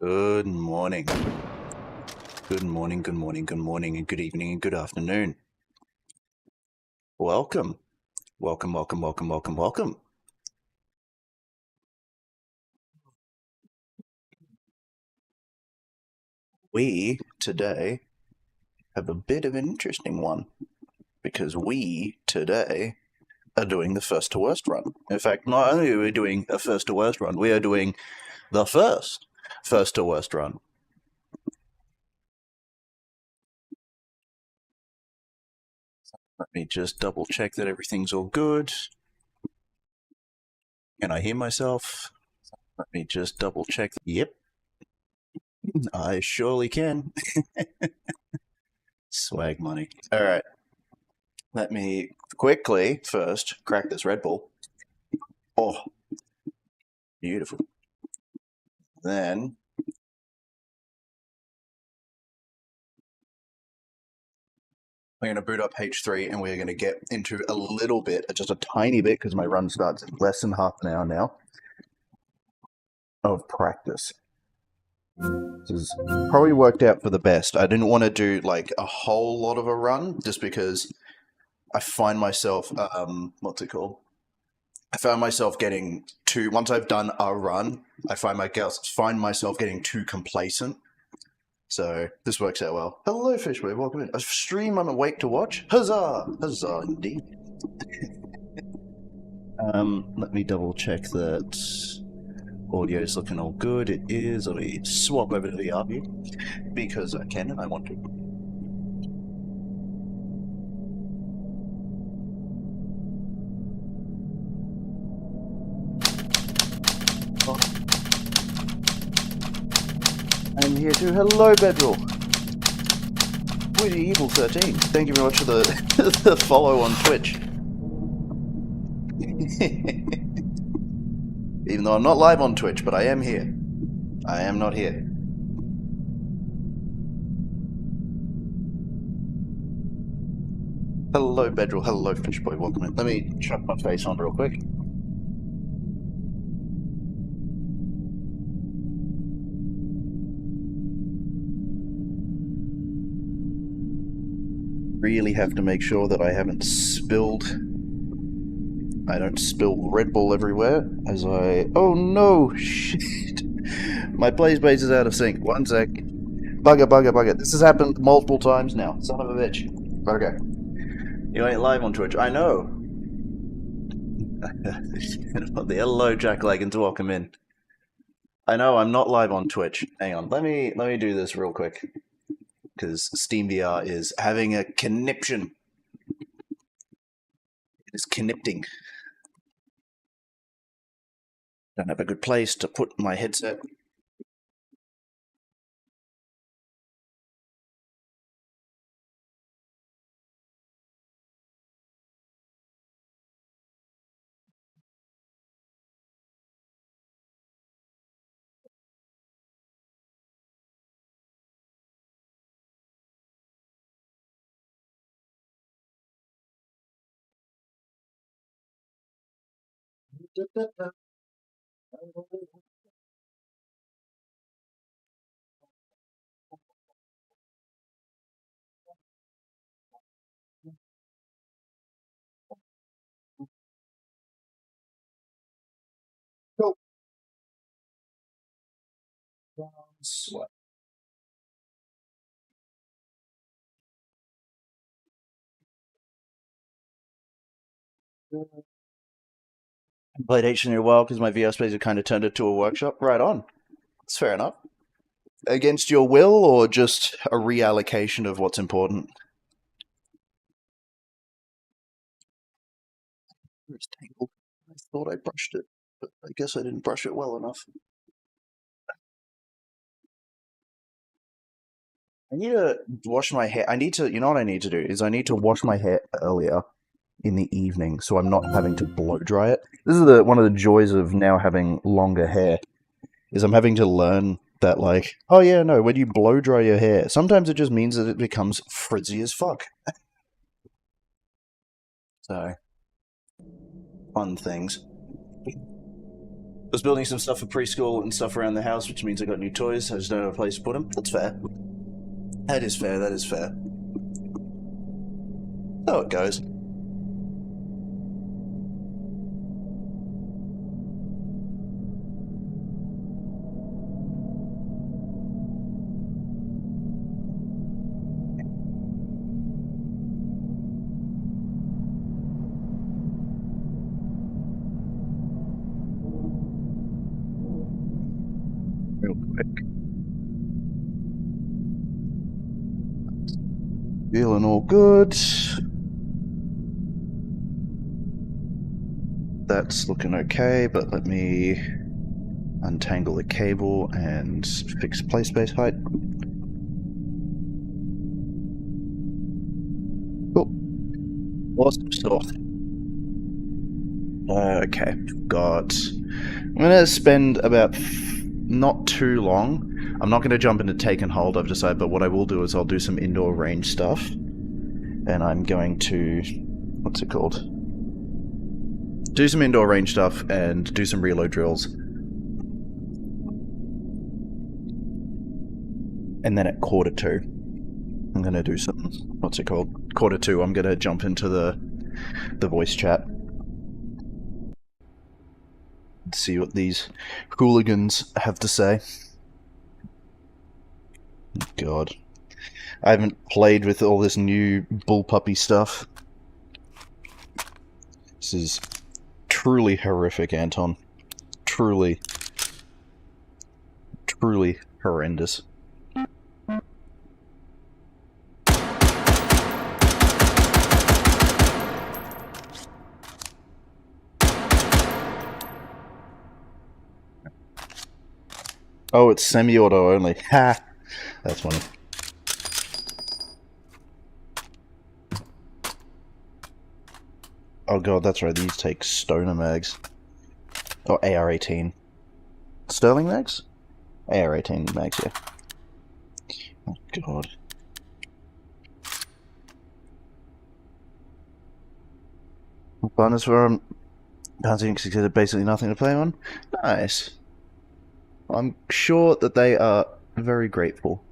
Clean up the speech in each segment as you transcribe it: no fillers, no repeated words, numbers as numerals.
Good morning. Good morning, good morning, good morning, and good evening, and good afternoon. Welcome. Welcome, welcome, welcome, welcome, welcome. We, today, have a bit of an interesting one, because we, today, are doing the first to worst run. In fact, not only are we doing a first to worst run, we are doing the first to worst run. Let me just double check that everything's all good. Can I hear myself? Let me just double check. Yep, I surely can. Swag money. All right. Let me quickly first crack this Red Bull. Oh, beautiful. Then we're going to boot up H3 and we're going to get into a little bit, just a tiny bit, because my run starts in less than half an hour now, of practice. This has probably worked out for the best. I didn't want to do like a whole lot of a run just because I find myself, what's it called? I found myself getting too, once I've done a run, I find myself getting too complacent. So this works out well. Hello, Fishboy. Welcome in. A stream I'm awake to watch. Huzzah! Huzzah, indeed. Let me double check that audio is looking all good. It is. Let me swap over to the RV because I can and I want to. I'm here too. Hello, Bedroll. Witty Evil 13. Thank you very much for the, the follow on Twitch. Even though I'm not live on Twitch, but I am here. I am not here. Hello, Bedroll. Hello, Fishboy. Welcome in. Let me chuck my face on real quick. Really have to make sure that I don't spill Red Bull everywhere as oh no, shit. My play space is out of sync. One sec. Bugger. This has happened multiple times now. Son of a bitch. Okay. You ain't live on Twitch. I know. The hello, Jack Leggins. Welcome in. I know I'm not live on Twitch. Hang on. Let me do this real quick. Because SteamVR is having a conniption. It is connipting. Don't have a good place to put my headset. Go. Sweat. Played H in a while because my VR space had kind of turned into a workshop. Right on. It's fair enough. Against your will or just a reallocation of what's important? It's tangled. I thought I brushed it, but I guess I didn't brush it well enough. I need to wash my hair. You know what I need to do? Is I need to wash my hair earlier in the evening so I'm not having to blow dry it. This is one of the joys of now having longer hair, is I'm having to learn that, like, oh yeah, no, when you blow dry your hair, sometimes it just means that it becomes frizzy as fuck. So, fun things. I was building some stuff for preschool and stuff around the house, which means I got new toys. I just don't have a place to put them. That's fair. That is fair, that is fair. So it goes. Real quick. Feeling all good. That's looking okay, but let me untangle the cable and fix play space height. Cool. Awesome stuff. Okay, got... I'm gonna spend about not too long. I'm not gonna jump into take and hold, I've decided, but what I will do is I'll do some indoor range stuff. And I'm going to... what's it called? Do some indoor range stuff and do some reload drills. And then at quarter 2, I'm gonna do some... what's it called? Quarter 2, I'm gonna jump into the voice chat. See what these hooligans have to say. God. I haven't played with all this new bullpuppy stuff. This is truly horrific, Anton. Truly. Truly horrendous. Oh, it's semi-auto only. Ha! That's funny. Oh god, that's right, these take stoner mags. Or AR-18. Sterling mags? AR-18 mags, yeah. Oh god. Bonus for Bouncing succeeded basically nothing to play on. Nice. I'm sure that they are very grateful.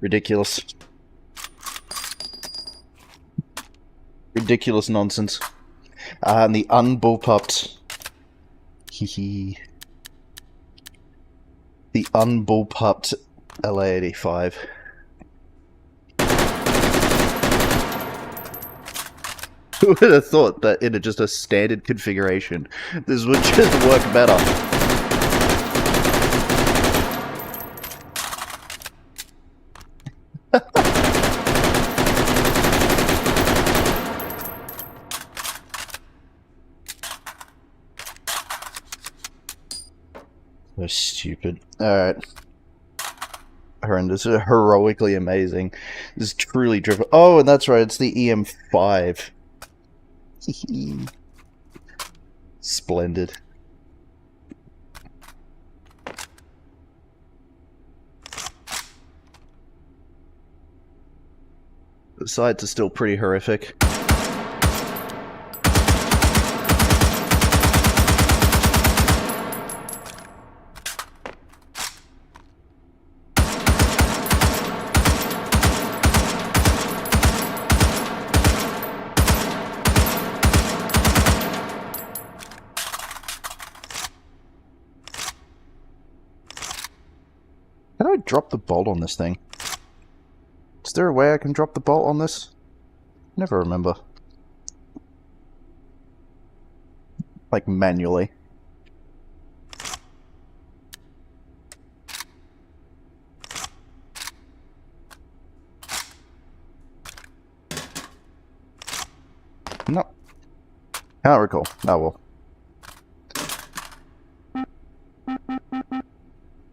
Ridiculous. Ridiculous nonsense. And the unbullpupped... Hehe. The unbullpupped LA-85. Who would have thought that in just a standard configuration, this would just work better? So stupid. Alright. Horrendous. Heroically amazing. This is truly driven. Oh, and that's right, it's the EM5. Splendid. The sights are still pretty horrific. How do I drop the bolt on this thing? Is there a way I can drop the bolt on this? Never remember. Like, manually. No. Can't recall. Oh well.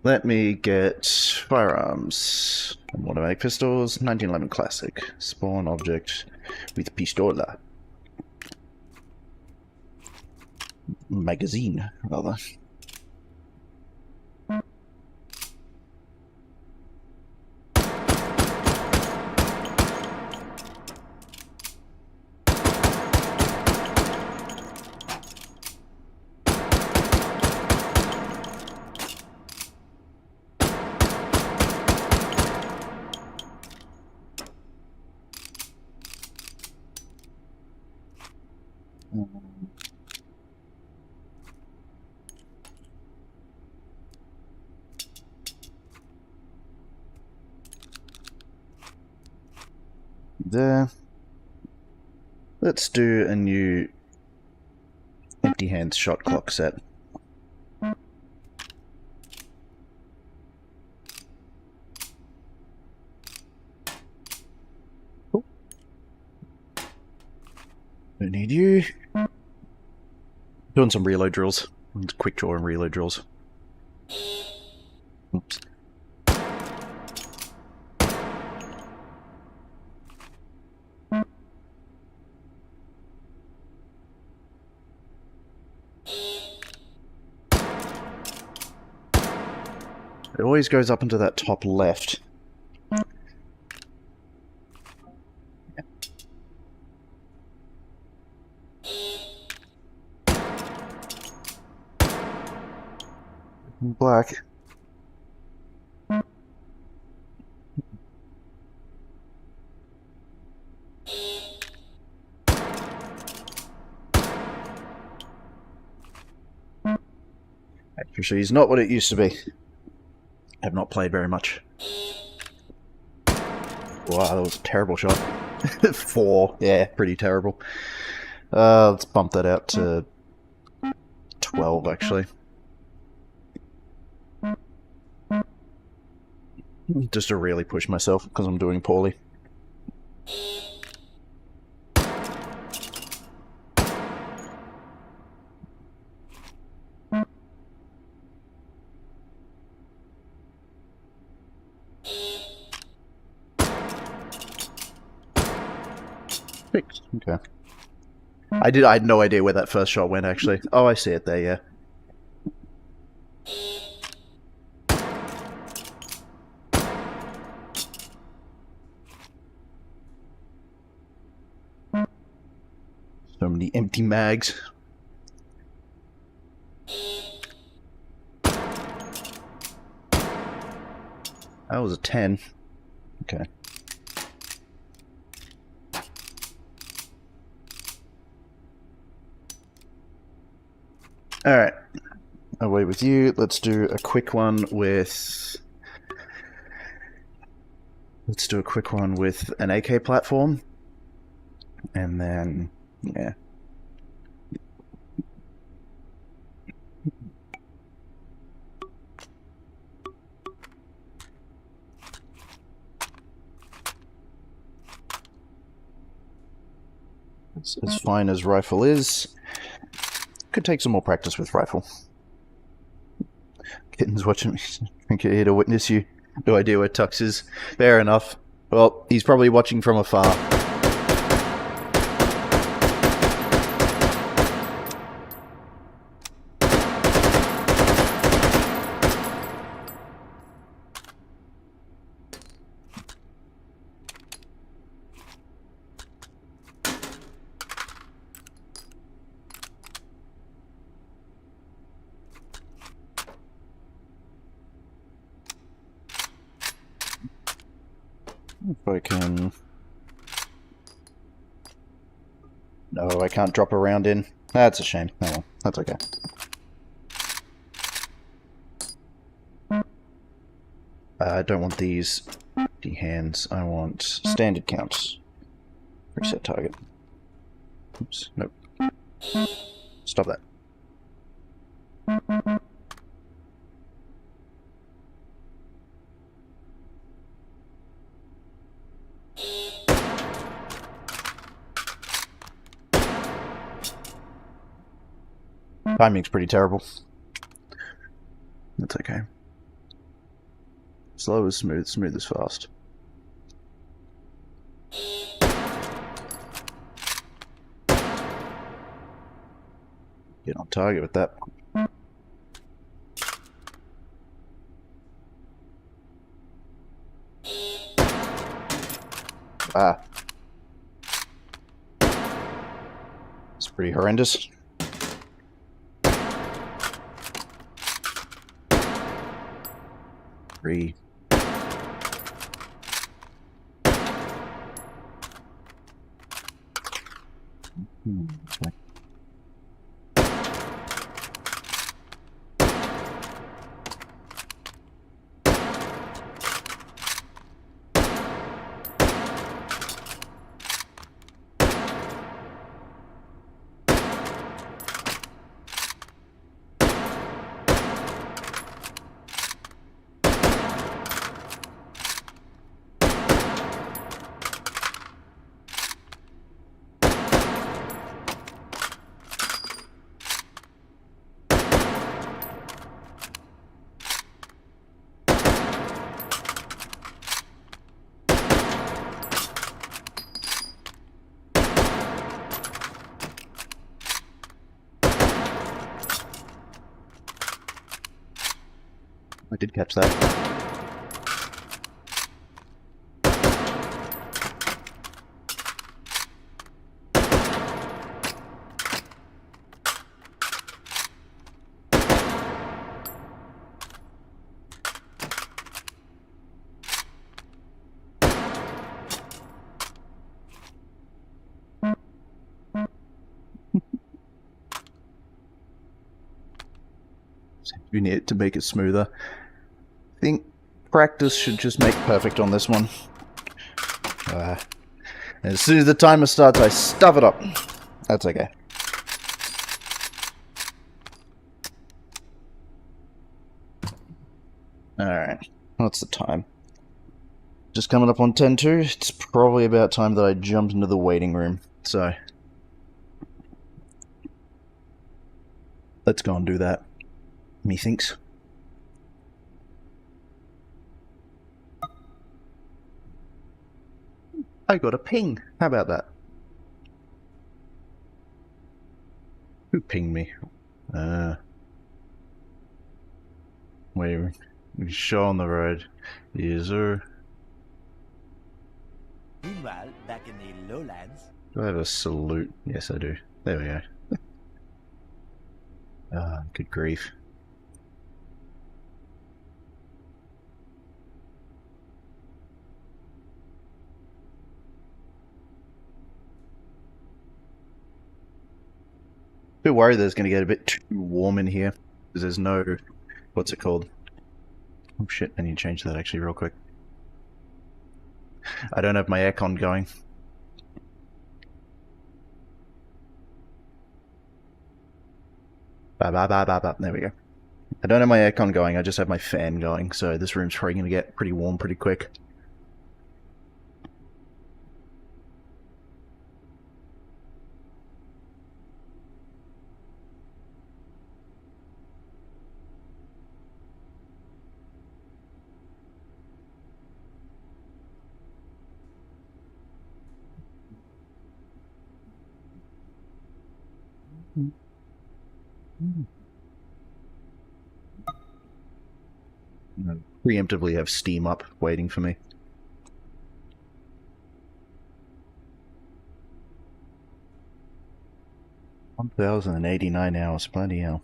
Let me get firearms. Automatic pistols, 1911 classic. Spawn object with pistola. Magazine, rather. There. Let's do a new empty hands shot clock set. Cool. Don't need you. Doing some reload drills. Quick draw and reload drills. Oops. It always goes up into that top left. Black. Actually, he's not what it used to be. Have not played very much. Wow, that was a terrible shot. 4, yeah, pretty terrible. Let's bump that out to 12, actually. Just to really push myself, because I'm doing poorly. Fixed. Okay. I had no idea where that first shot went, actually. Oh, I see it there, yeah. So many empty mags. That was a 10. Okay. Alright. Away with you. Let's do a quick one with... Let's do a quick one with an AK platform. And then... yeah. It's as fine as rifle is. Could take some more practice with rifle. Kitten's watching me. Drink it here to witness you. No idea where Tux is. Fair enough. Well, he's probably watching from afar. If I can... No, I can't drop a round in. That's a shame. Oh well, that's okay. I don't want these empty hands. I want standard counts. Reset target. Oops, nope. Stop that. Timing's pretty terrible. That's okay. Slow is smooth, smooth is fast. Get on target with that. Ah. It's pretty horrendous. Three. Okay. I did catch that. You need it to make it smoother. I think practice should just make perfect on this one. As soon as the timer starts, I stuff it up. That's okay. Alright, what's the time? Just coming up on 10:02. It's probably about time that I jump into the waiting room. So, let's go and do that. Methinks. I got a ping. How about that? Who pinged me? Wait, show on the road. User. Meanwhile, back in the lowlands. Do I have a salute? Yes, I do. There we go. Ah, good grief. Bit worried that it's going to get a bit too warm in here because there's no, what's it called? Oh shit! I need to change that actually real quick. I don't have my aircon going. There we go. I don't have my aircon going. I just have my fan going, so this room's probably going to get pretty warm pretty quick. Preemptively have Steam up waiting for me. $1,089 hours, bloody hell.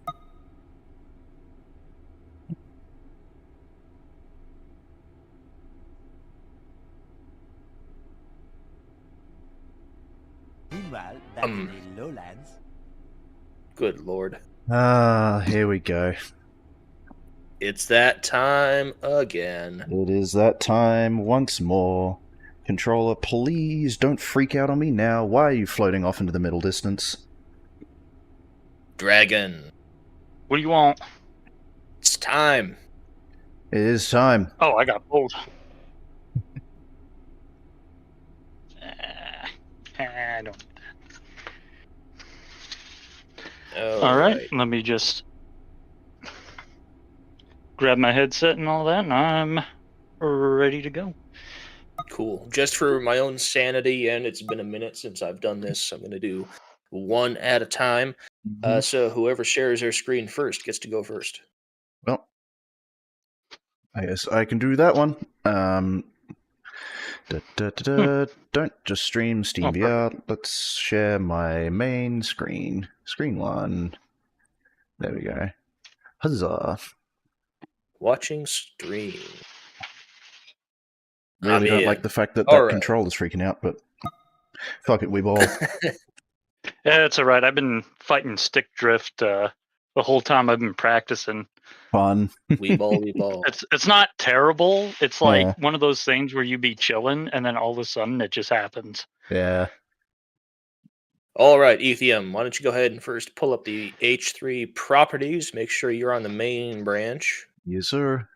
Meanwhile, back in the lowlands. Good lord. Ah, here we go. It's that time again. It is that time once more. Controller, please don't freak out on me now. Why are you floating off into the middle distance? Dragon. What do you want? It's time. It is time. Oh, I got bold. I don't. All right, let me just grab my headset and all that, and I'm ready to go. Cool. Just for my own sanity, and it's been a minute since I've done this, I'm going to do one at a time. Mhm. So whoever shares their screen first gets to go first. Well, I guess I can do that one. Don't just stream Steam Oh, VR. Let's share my main screen. Screen one. There we go. Huzzah. Watching stream. Really I'm don't like in. the fact that All that right. controller's freaking out, but fuck it, we ball. Yeah, it's all right. I've been fighting stick drift the whole time I've been practicing. Fun. We ball. It's not terrible. It's like Yeah. one of those things where you be chilling and then all of a sudden it just happens. Yeah. All right, Ethium, why don't you go ahead and first pull up the H3 properties. Make sure you're on the main branch. Yes, sir.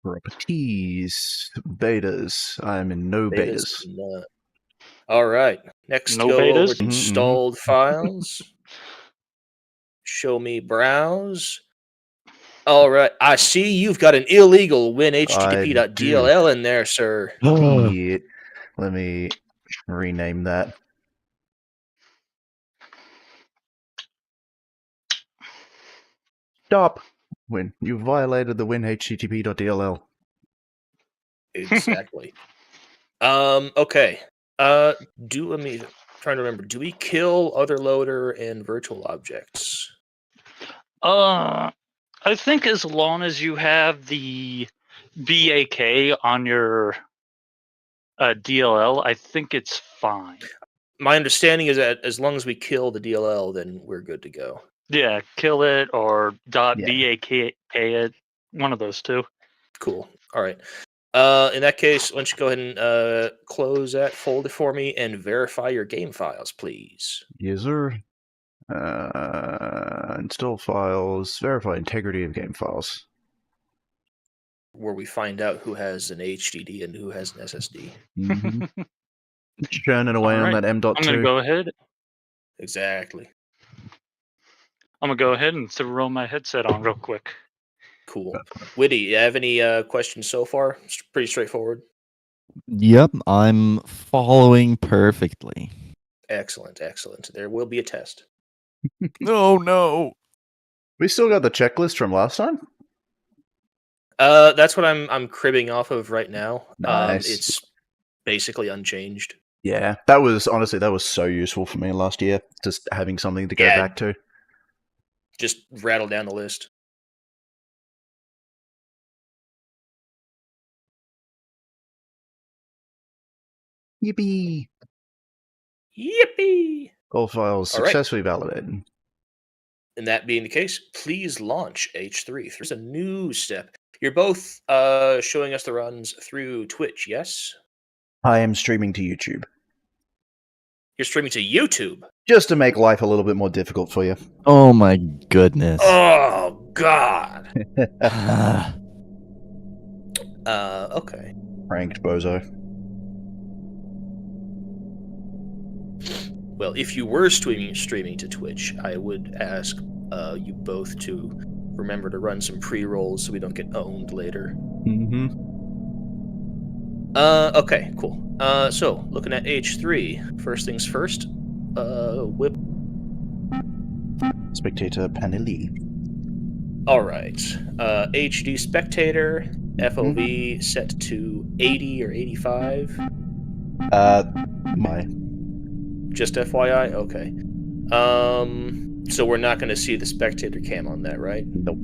Properties. Betas. I'm in no betas. None. All right. Next, No go over betas? to Mhm, installed files. Show me browse. All right. I see you've got an illegal WinHTTP.dll in there, sir. Shit. Let me rename that. Stop. When you violated the WinHTTP.dll. Exactly. Okay. Let me trying to remember. Do we kill other loader and virtual objects? I think as long as you have the BAK on your DLL, I think it's fine. My understanding is that as long as we kill the DLL, then we're good to go. Yeah, kill it or Yeah. .BAK it. One of those two. Cool. All right. In that case, why don't you go ahead and close that folder for me and verify your game files, please. Yes, sir. Install files. Verify integrity of game files. Where we find out who has an HDD and who has an SSD. Mhm. Churning away on Alright, that M.2. I'm gonna go ahead. Exactly. I'm gonna go ahead and throw my headset on real quick. Cool. Witty, you have any questions so far? It's pretty straightforward. Yep, I'm following perfectly. Excellent. There will be a test. Oh no. We still got the checklist from last time? That's what I'm cribbing off of right now. Nice. It's basically unchanged. Yeah, that was so useful for me last year, just having something to go Yeah. back to. Just rattle down the list. Yippee! Yippee! All files All right. successfully validated. And that being the case, please launch H3. There's a new step. You're both showing us the runs through Twitch, yes? I am streaming to YouTube. You're streaming to YouTube. Just to make life a little bit more difficult for you. Oh my goodness. Oh God. Ah, Okay. Pranked bozo. Well, if you were streaming to Twitch, I would ask you both to remember to run some pre-rolls so we don't get owned later. Mm-hmm. Okay, cool. So looking at H3, first things first. Whip. Spectator Panelli. All right. HD spectator FOV set to 80 or 85. My. Just FYI. Okay. So we're not going to see the spectator cam on that, right? Nope.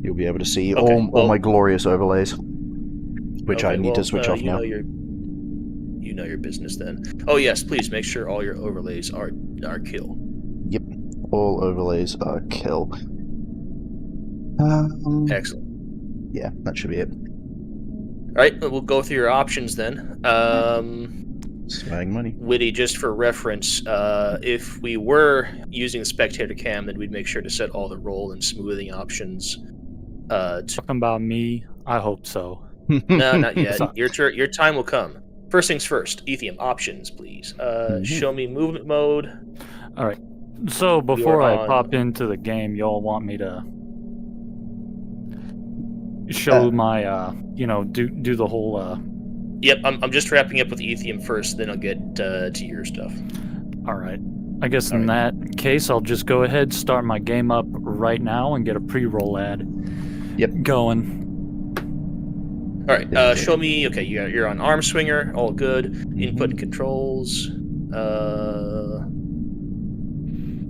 You'll be able to see Okay, all well- my glorious overlays, which I Okay, need well, to switch off you now. Know your business then. Oh yes, please make sure all your overlays are kill. Yep. All overlays are kill. Excellent. Yeah, that should be it. All right, we'll go through your options then. Swag money. Witty, just for reference, if we were using the spectator cam, then we'd make sure to set all the roll and smoothing options. Talking about me? I hope so. No, not yet. So- Your time will come. First things first. Ethium, options, please. Show me movement mode. All right. So before I on- pop into the game, y'all want me to show my, do the whole. Yep, I'm just wrapping up with Ethium first, then I'll get to your stuff. All right. I guess in that case, I'll just go ahead, start my game up right now, and get a pre-roll ad. Yep. Going. All right. Show me. Okay, you're on arm swinger. All good. Input and controls.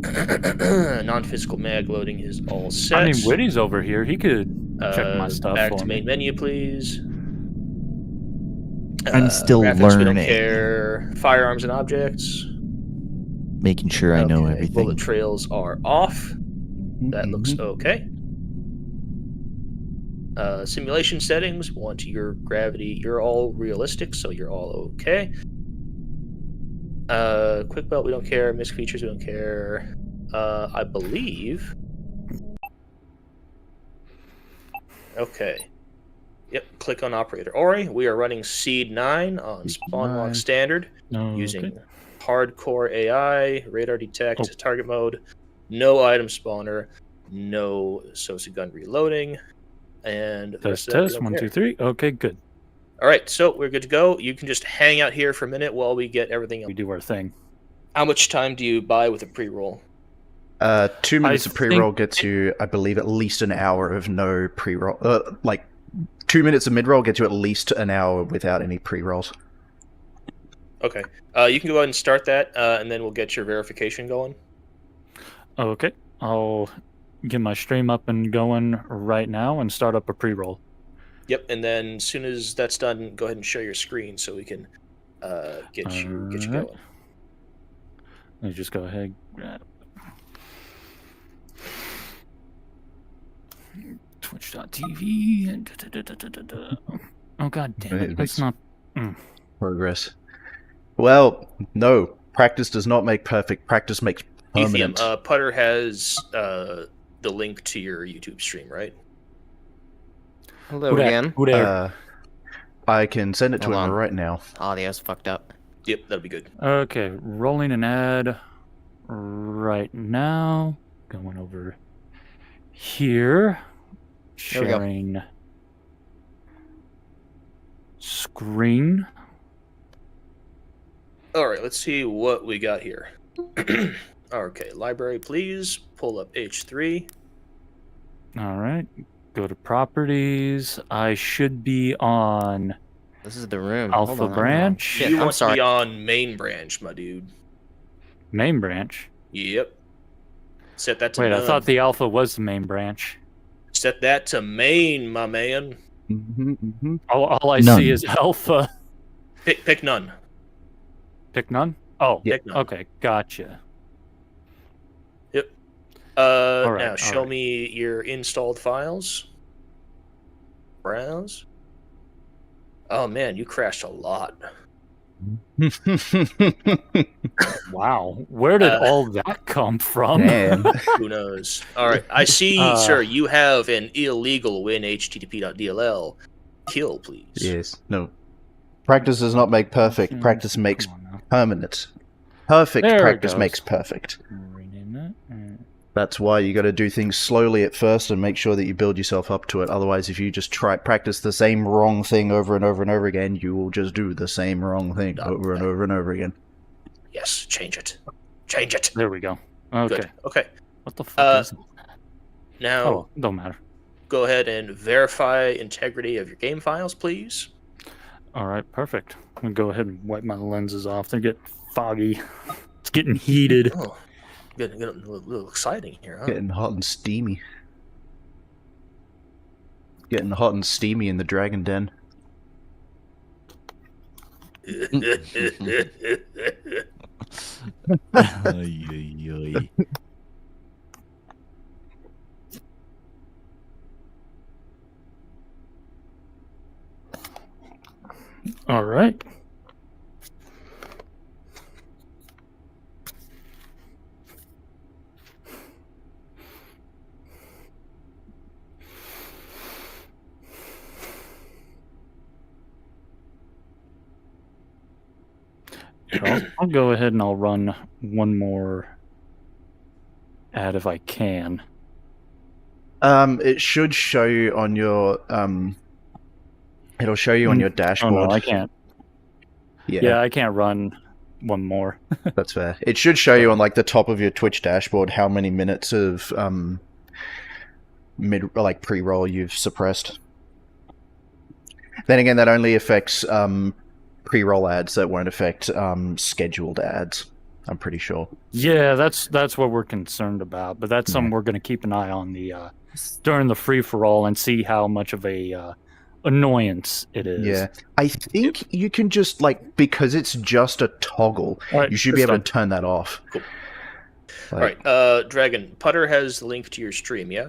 Non-physical mag loading is all set. I mean, Whitty's over here. He could check my stuff Back for to me. main menu, please. I'm still graphics, We don't learning. care. Firearms and objects. Making sure I know Okay, everything. Bullet trails are off. That looks okay. Simulation settings. Want your gravity. You're all realistic, so you're all okay. Quick belt, we don't care. Misc features, we don't care. I believe. Okay. Yep. Click on operator Ori. We are running Seed 9 on Spawn Lock 9. Standard No, using hardcore AI, radar detect, target mode, no item spawner, no Sosa gun reloading, and the rest of that we Test. don't 1, care. 2, 3. Okay, good. All right, so we're good to go. You can just hang out here for a minute while we get everything. We do our thing. How much time do you buy with a pre-roll? 2 minutes of think- pre-roll gets you, I believe, at least an hour of no pre-roll. Like 2 minutes of mid-roll gets you at least an hour without any pre-rolls. Okay, you can go ahead and start that, and then we'll get your verification going. Okay, I'll get my stream up and going right now and start up a pre-roll. Yep, and then as soon as that's done, go ahead and share your screen so we can get you Alright. going. Let me just go ahead. Grab Twitch.tv. Oh god damn It it! makes- That's not. Progress. Well, no. Practice does not make perfect. Practice makes Ethium, permanent. Putter has the link to your YouTube stream, right? Hello Who dat? again. Who there? I can send it to Hold him on. right now. Audio's fucked up. Yep, that'll be good. Okay, rolling an ad right now. Going over here. There we go. Sharing screen. All right, let's see what we got here. Okay, library, please. Pull up H3. All right. Go to properties. I should be on This is the room. Hold Alpha on, I'm wrong. Branch. Shit, You I'm want to sorry. be on main branch, my dude. main branch. Yep. Set that to Wait, none. I thought the Alpha was the main branch. Set that to main, my man. All I None. see is Alpha. Pick none. Pick none? Oh, Pick none. okay. Gotcha. Now right, show all right. me your installed files. Browse. Oh man, you crashed a lot. Wow. Where did Uh, all that come from? Damn. Who knows? All right, I see, sir. You have an illegal win http.dll. Kill, please. Yes. No. Practice does not make perfect. Practice makes Come on now. permanent. Perfect There it practice goes. makes perfect. Rename that. That's why you got to do things slowly at first and make sure that you build yourself up to it. Otherwise, if you just try practice the same wrong thing over and over and over again, you will just do the same wrong thing over and over and over again. Yes, change it. Change it. There we go. Okay. Good. Okay. What the fuck is that? Now Oh, don't matter. go ahead and verify integrity of your game files, please. All right, perfect. I'm gonna go ahead and wipe my lenses off. They're getting foggy. It's getting heated. Oh, getting a little exciting here, huh? Getting hot and steamy. Getting hot and steamy in the Dragon Den. Ay, ay, ay. All right. I'll go ahead and I'll run one more ad if I can. It should show you on your it'll show you on your Oh dashboard. no, I can't. Yeah, I can't run one more. That's fair. It should show you on like the top of your Twitch dashboard how many minutes of pre-roll you've suppressed. Then again, that only affects pre-roll ads. That won't affect scheduled ads. I'm pretty sure. Yeah, that's what we're concerned about. But that's something we're going to keep an eye on during the free for all and see how much of a annoyance it is. Yeah, I think you can just because it's just a toggle. All right, You should be able fine. to turn that off. Cool. Like, All right, Dragon, Putter has the link to your stream, yeah?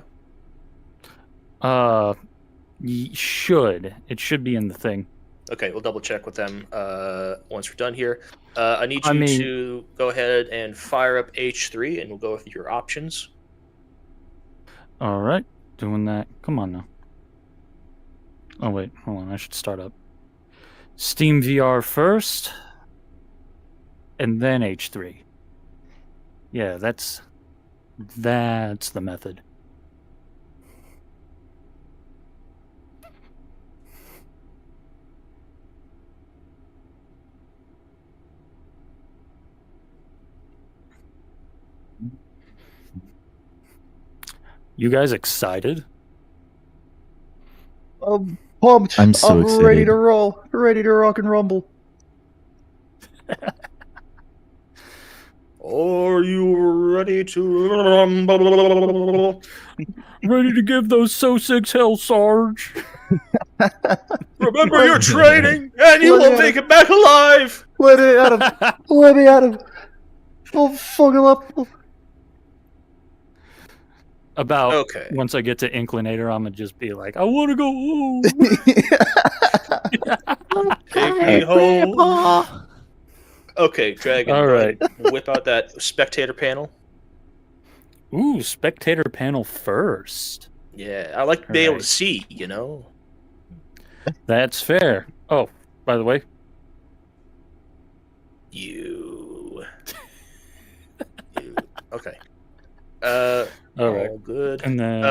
It should be in the thing. Okay, we'll double check with them once we're done here. I need you to go ahead and fire up H3, and we'll go with your options. All right, doing that. Come on now. Oh wait, hold on. I should start up Steam VR first, and then H3. Yeah, that's the method. You guys excited? I'm pumped. I'm so ready excited. to roll. Ready to rock and rumble. Are you ready to rumble? Ready to give those So-Six hell, Sarge? Remember your training, and you will make it back alive! Let me out of. Let me out of. I'll fuck him up. About Okay. once I get to Inclinator, I'm gonna just be like, I want to go. Ooh. Take me home. Okay, Dragon. All go right. ahead. Whip out that spectator panel. Ooh, spectator panel first. Yeah, I like to be able Right. to see, you know? That's fair. Oh, by the way, You. Okay. all right, All good. and then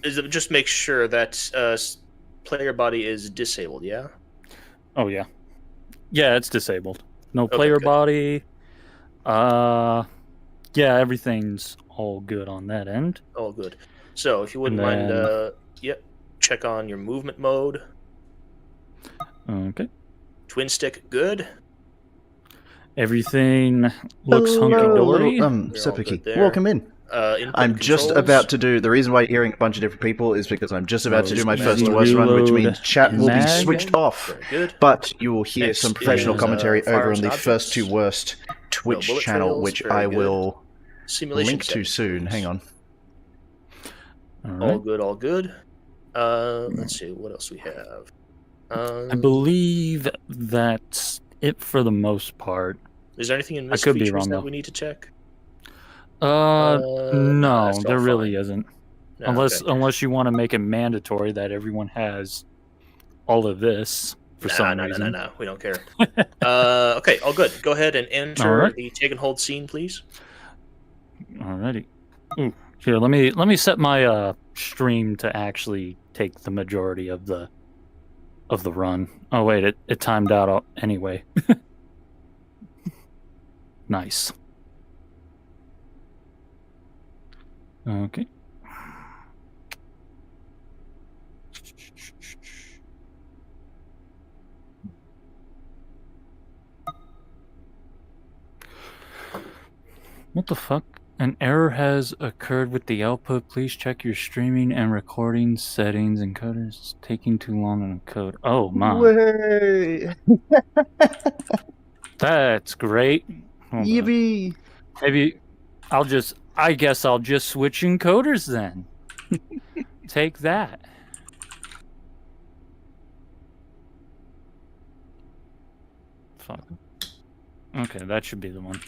Is it just make sure that player body is disabled, yeah? oh yeah, it's disabled. No Okay, player good. body. Yeah, everything's all good on that end. All good. So if you wouldn't And mind, check on your movement mode. Okay, Twin stick, good. everything looks hunky dory. They're all Sepiki, good there. welcome in. Input I'm just controls. about to do. The reason why you're hearing a bunch of different people is because I'm just about to do my Rose first mag. West run, which means Reload chat will be mag. switched off. Very good. But you will hear Next some professional is, commentary over fires on the and first objects. two worst Twitch bullet channel, trails, which very I good. will Simulation link to settings, soon. please. Hang on. All All right. good, all good. Let's see what else we have. I believe that's it for the most part. Is there anything in I this could be features wrong, that though. we need to check? No, that's all there really fine. isn't. No, Unless okay. unless you want to make it mandatory that everyone has all of this for some reason. No, we don't care. Okay, all good. Go ahead and enter Alright. the take and hold scene, please. Alrighty. Ooh, here, let me set my stream to actually take the majority of the run. Oh wait, it timed out anyway. Nice. Okay. What the fuck? An error has occurred with the output. Please check your streaming and recording settings. Encoder's taking too long to encode. Oh my. Way. That's great. Hold on. Yippee. Maybe I guess I'll just switch encoders then. Take that. Fuck. Okay, that should be the one.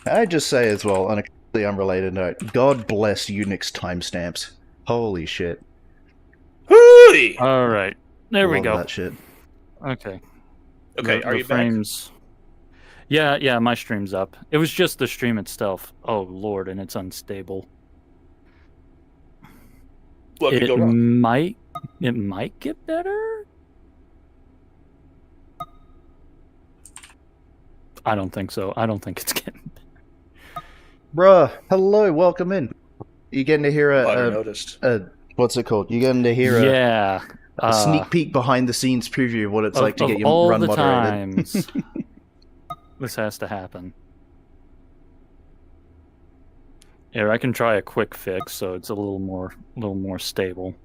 I just say as well, on a completely unrelated note, God bless Unix timestamps. Holy shit. Hooey! All right. There we Love go. that shit. Okay. Okay, are you back? frames... Yeah, my stream's up. It was just the stream itself. Oh lord, and it's unstable. What could It go wrong? might get better. I don't think so. I don't think it's getting. Bruh, hello, welcome in. You getting to hear Potter noticed. what's it called? You getting to hear Yeah. a sneak peek behind the scenes preview of what it's like to get your all run the moderated. times this has to happen. Here, I can try a quick fix, so it's a little more stable.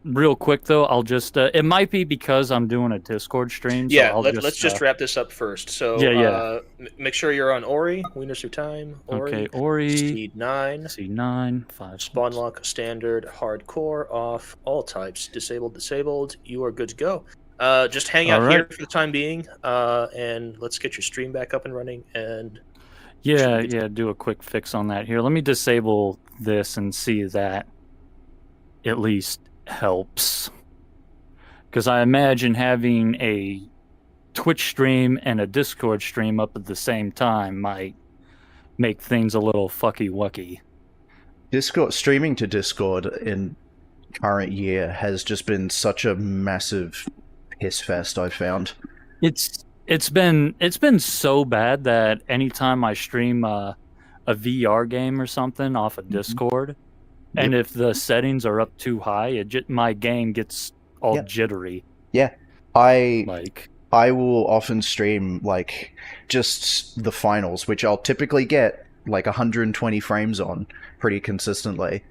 Real quick though, I'll just it might be because I'm doing a Discord stream. So Yeah, I'll let's just wrap this up first. So make sure you're on Ori. Winners through time. Ori. Okay, Ori. Seed 9. C9. 5. Spawn lock standard. Hardcore off. All types disabled. You are good to go. Just hang out here for the time being. And let's get your stream back up and running. And do a quick fix on that here. Let me disable this and see if that at least helps. Because I imagine having a Twitch stream and a Discord stream up at the same time might make things a little fucky-wucky. Discord streaming to Discord in current year has just been such a massive piss fest, I've found. It's been so bad that anytime I stream a VR game or something off of Discord, and if the settings are up too high, my game gets all jittery. Yeah, I will often stream like just the finals, which I'll typically get like 120 frames on pretty consistently,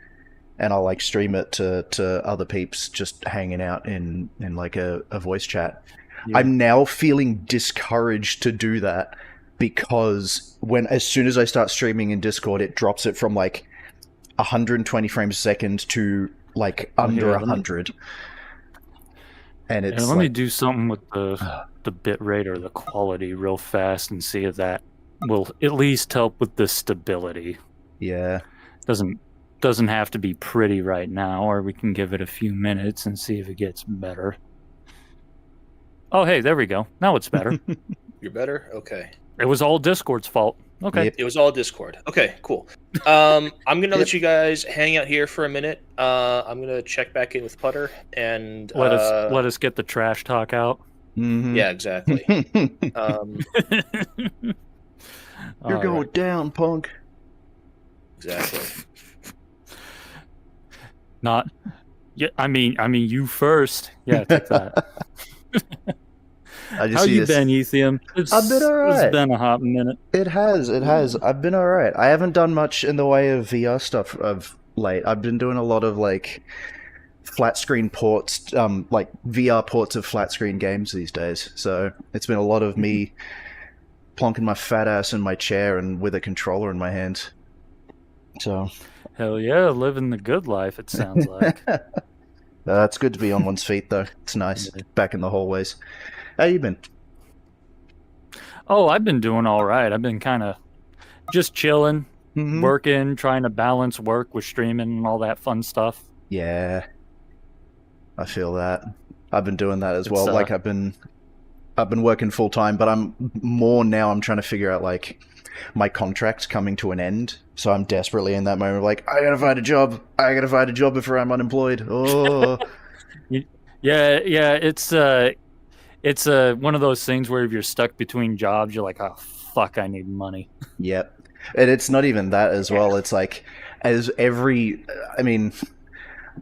and I'll like stream it to other peeps just hanging out in like a voice chat. Yeah. I'm now feeling discouraged to do that because as soon as I start streaming in Discord, it drops it from like 120 frames a second to like under 100. And it's let me do something with the bit rate or the quality real fast and see if that will at least help with the stability. Yeah. Doesn't have to be pretty right now, or we can give it a few minutes and see if it gets better. Oh, hey, there we go. Now it's better. You're better? Okay. It was all Discord's fault. Okay. Yep. It was all Discord. Okay, cool. I'm going to let you guys hang out here for a minute. I'm going to check back in with Putter and... Let us get the trash talk out. Mm-hmm. Yeah, exactly. You're going down, punk. Exactly. Not... Yeah, I mean, you first. Yeah, take that. How you been, Ethium? I've been alright. It's been a hot minute. It has. I've been alright. I haven't done much in the way of VR stuff of late. I've been doing a lot of like flat screen ports, like VR ports of flat screen games these days. So it's been a lot of me plonking my fat ass in my chair and with a controller in my hands. So hell yeah, living the good life. It sounds like. It's good to be on one's feet though. It's nice. Back in the hallways. How you been? Oh, I've been doing all right. I've been kind of just chilling, working, trying to balance work with streaming and all that fun stuff. Yeah, I feel that. I've been doing that as well. Like I've been working full time, but I'm trying to figure out like my contract's coming to an end, so I'm desperately in that moment of like I gotta find a job before I'm unemployed. Oh, yeah. It's one of those things where if you're stuck between jobs, you're like, oh, fuck, I need money. Yep. And it's not even that as well. It's like,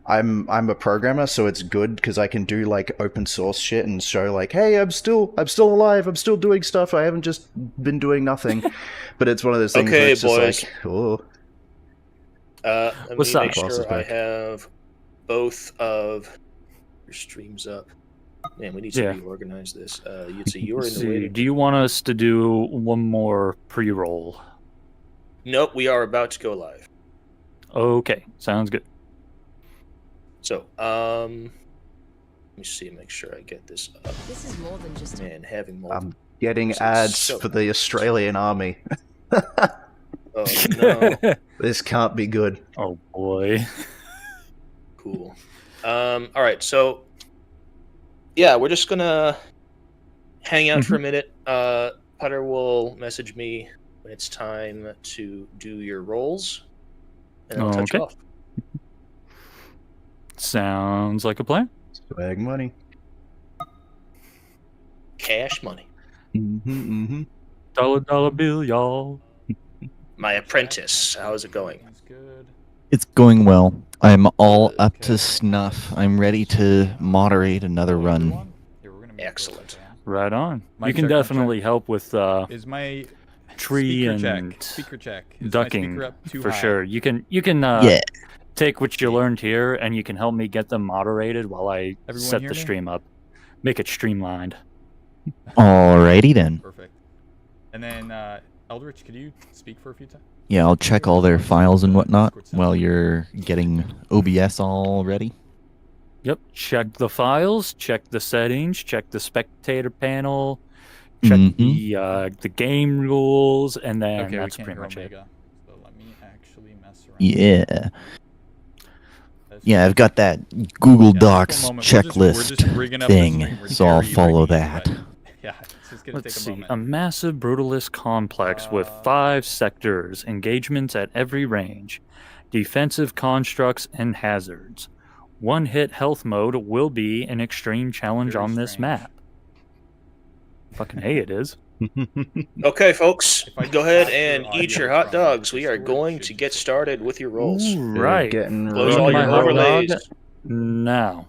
I'm a programmer, so it's good because I can do like open source shit and show like, hey, I'm still alive. I'm still doing stuff. I haven't just been doing nothing. But it's one of those things where it's boys. Just like, oh. Let me make sure I have both of your streams up. Man, we need to reorganize this. You're in the waiting. Do you want us to do one more pre-roll? Nope, we are about to go live. Okay, sounds good. So, let me see, make sure I get this up. This is more than just I'm getting ads for the Australian Army. Oh no. This can't be good. Oh boy. Cool. Alright, so yeah, we're just gonna hang out for a minute. Putter will message me when it's time to do your rolls, and I'll touch off. Sounds like a plan. Swag money. Cash money. Dollar bill, y'all. My apprentice, how's it going? That's good. It's going well. I'm all Good, up to snuff. I'm ready to moderate another Hello, run. everyone. Here, we're gonna make Excellent. those down. Right on. Mic You can check, mic definitely help with Is my tree speaker and check? Speaker check. Is my ducking speaker up too for high? sure. You can Yeah. take what you learned here and you can help me get them moderated while I Everyone set hear the me? stream up. Make it streamlined. Alrighty then. Perfect. And then, Eldritch, could you speak for a few times? Yeah, I'll check all their files and whatnot while you're getting OBS all ready. Yep. Check the files, check the settings, check the spectator panel, check the game rules, and then Okay, that's we can't pretty hear much it. Omega. So let me actually mess around. Yeah. That's Yeah, I've got that Google Yeah, just Docs one moment. We're checklist just rigging up this thing, stream. We're so I'll very follow rigging it, that. but yeah, it's just gonna Let's take a see. moment. A massive brutalist complex with 5 sectors, engagements at every range, defensive constructs and hazards. One-hit health mode will be an extreme challenge Very on this strange. map. Fucking hey, it is. Okay, folks, If I go ahead capture and audio eat your hot from dogs. We are Discord, going should to just get take started with your rolls. Right. Getting Close ready all my your to hot roll. dog. overlays. Now.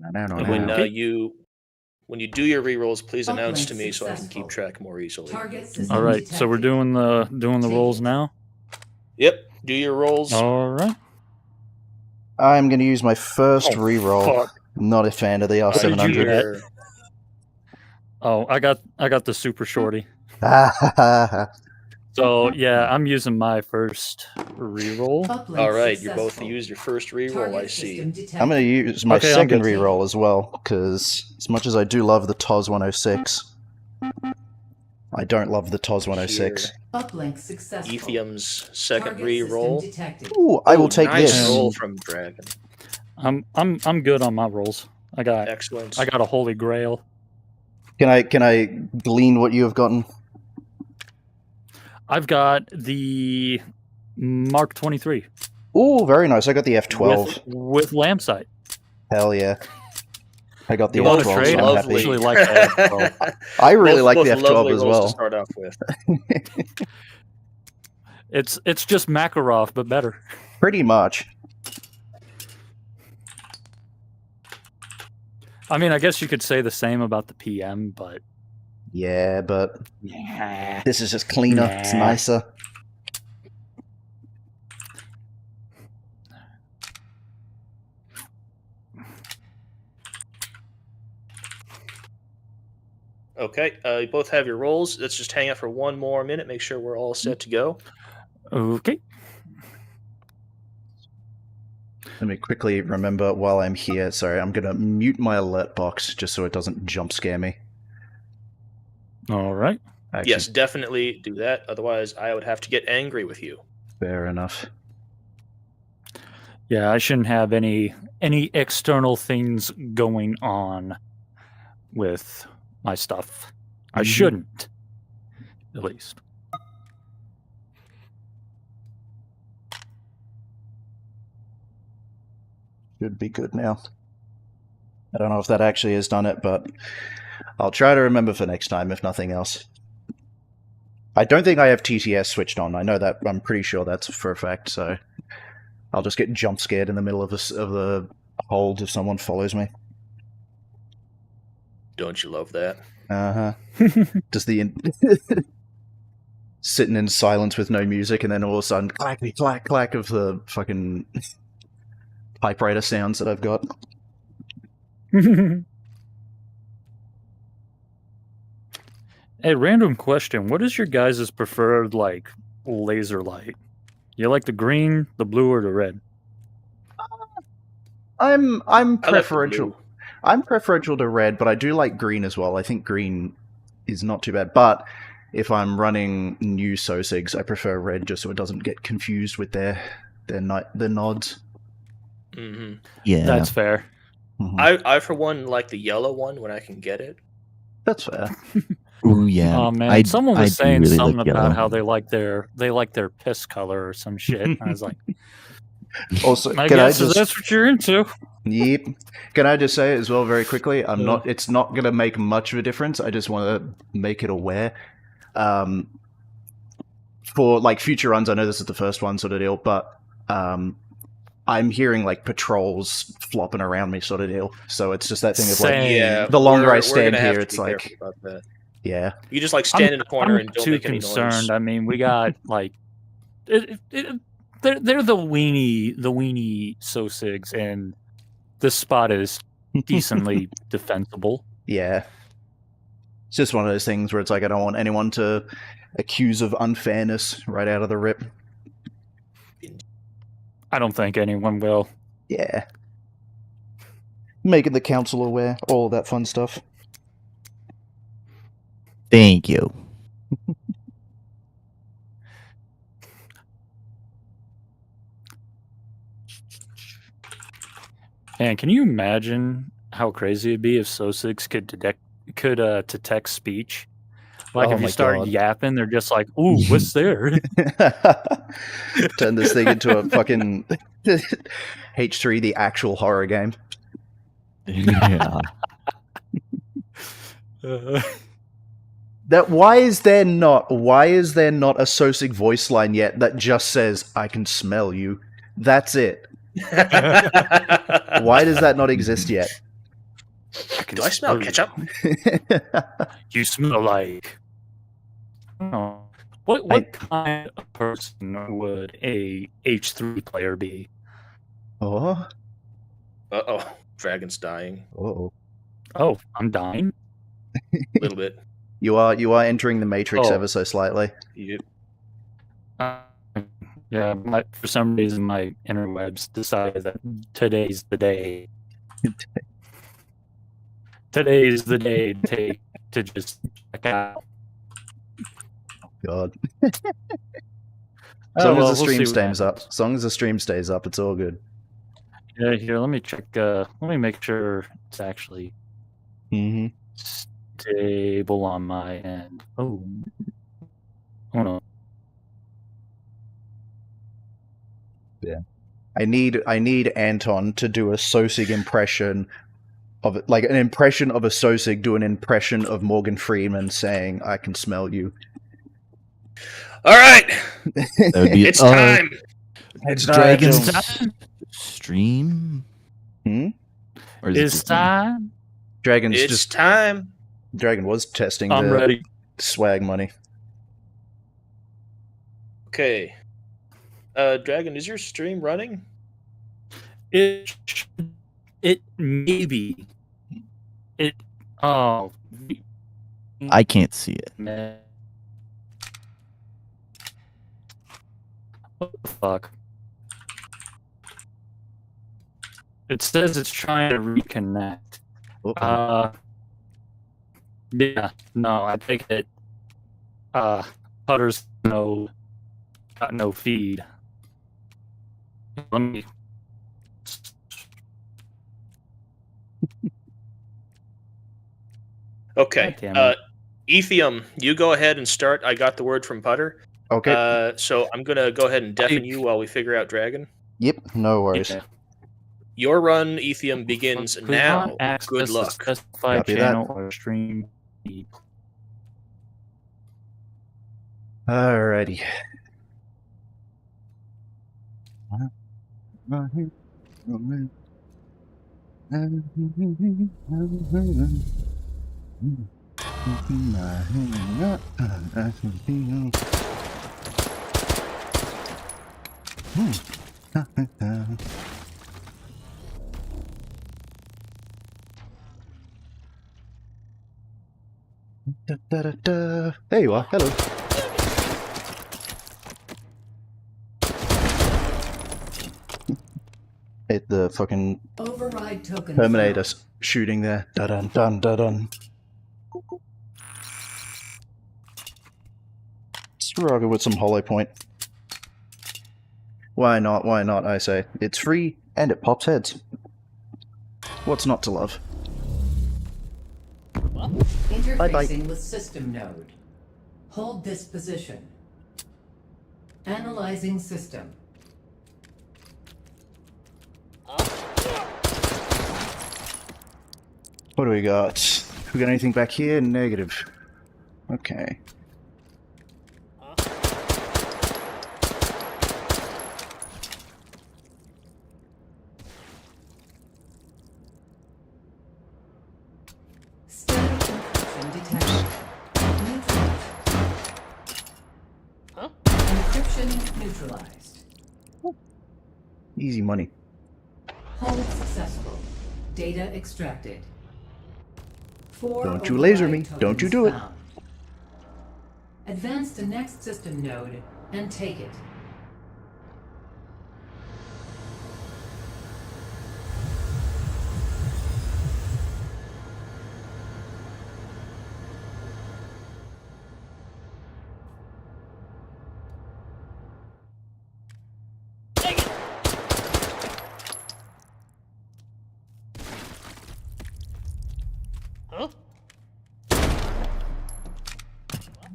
And when Okay. when you do your rerolls, please announce to me so I can keep track more easily. All right, so we're doing the rolls now. Yep, do your rolls. All right. I'm going to use my first Oh, reroll. fuck. Not a fan of the did you R700. get? Here. Oh, I got the super shorty. I'm So yeah, I'm using my first reroll. All right, you both used your first reroll. I see. going to use my Okay, I'm second good. reroll as well, because as much as I do love the TOS 106, I don't love the TOS 106. Uplink successful. Ethium's second Target reroll. system detected. Ooh, I will Ooh, take nice this. roll from Dragon. I'm good on my rolls. I got Excellent. a holy grail. Can I glean what you have gotten? I've got the Mark 23 Ooh, very nice. I got the F12. with lamp sight. Hell yeah. I got the You want to F12, trade? so I I'm actually happy. like the F12. I really like the both lovely F12 as rolls to well. start off with. It's just Makarov, but better. Pretty much. I mean, I guess you could say the same about the PM, but Yeah, but yeah. this is just cleaner. It's Nah. nicer. Okay, you both have your rolls. Let's just hang out for one more minute. Make sure we're all set to go. Okay. Let me quickly remember while I'm here. Sorry, I'm going to mute my alert box just so it doesn't jump scare me. All right. Actually, Yes, definitely do that. Otherwise, I would have to get angry with you. fair enough. Yeah, I shouldn't have any external things going on with my stuff. I shouldn't, at least. Should be good now. I don't know if that actually has done it, but I'll try to remember for next time, if nothing else. I don't think I have TTS switched on. I know that. I'm pretty sure that's for a fact, so I'll just get jump scared in the middle of the hold if someone follows me. Don't you love that? Uh-huh. Just the sitting in silence with no music, and then all of a sudden, clackety clack clack of the fucking typewriter sounds that I've got. Hey, random question. What is your guys' preferred, like, laser light? You like the green, the blue, or the red? I'm I like the preferential. blue. I'm preferential to red, but I do like green as well. I think green is not too bad. But if I'm running new SOSIGs, I prefer red just so it doesn't get confused with their nods. Mm-hmm. Yeah. That's fair. Mhm. I for one like the yellow one when I can get it. That's fair. Ooh, yeah. Oh man, I someone I was do saying really something like about yellow. how they like their piss color or some shit. And I was like, Also, I can I guess if just that's what you're into. Yep. Can I just say as well very quickly? I'm Yeah. not. It's not going to make much of a difference. I just want to make it aware. For like future runs, I know this is the first one sort of deal, but I'm hearing like patrols flopping around me sort of deal. So it's just that thing of like, Same. Yeah, the longer I we're stand gonna have here, to it's be like, careful about that. yeah, You just like stand in the corner I'm and don't too make any concerned. noise. I mean, we got like they're the weenie Sosigs, and this spot is decently defensible. yeah. It's just one of those things where it's like I don't want anyone to accuse of unfairness right out of the rip. I don't think anyone will. Yeah. Making the council aware, all that fun stuff. Thank you. And can you imagine how crazy it'd be if Sosigs could detect speech? Like Oh if you my start God. yapping, they're just like, "Ooh, what's there?" Turn this thing into a fucking H3, the actual horror game. Yeah. That why is there not a Sosig voice line yet that just says "I can smell you"? That's it. Why does that not exist yet? Do I smell ketchup? You smell like. Oh, what kind of person would a H3 player be? Oh, Uh-oh. Dragon's dying. oh, Oh, I'm dying. A little bit. you are entering the matrix Oh. ever so slightly. Yep. Yeah, for some reason my interwebs decided that today's the day. Today's the day to just check out. God. Oh, As long well, as the we'll stream see what stays up. happens. As long as the stream stays up, it's all good. Yeah, here, let me check. Let me make sure it's actually Mm-hmm. stable on my end. Oh, hold on. I need Anton to do a Sosig impression of it, like an impression of a Sosig, do an impression of Morgan Freeman saying "I can smell you." All right. That would be It's time. It's time. Dragon's It's time. stream. Hmm? Or is it It's just me? time. Dragon's It's just time. Dragon was testing I'm the ready. swag money. Okay. Dragon, is your stream running? It maybe it. Oh, I can't see it. man. What the fuck? It says it's trying to reconnect. Uh-oh. Yeah, no, I think it. Putter's got no feed. Let me. Okay. God damn it. Ethium, you go ahead and start. I got the word from Putter. Okay. So I'm gonna go ahead and deafen you while we figure out Dragon. Yep. No worries. Yeah. Your run, Ethium, begins Please now. not access Good the luck. specified Copy that. channel or stream feed. Alrighty. There you are. Hello. Hit the fucking Override token. Terminator shooting there. Dun dun dun dun. Struggle with some hollow point. Why not? Why not? I say it's free and it pops heads. What's not to love? Interfacing with system node. Hold this position. Analyzing system. What do we got? We got anything back here? Negative. Okay. Static encryption detected. Neutralized. Encryption neutralized. Easy money. Hold successful. Data extracted. 4 Don't you laser override me. Don't you tokens do it. found. Advance to next system node and take it.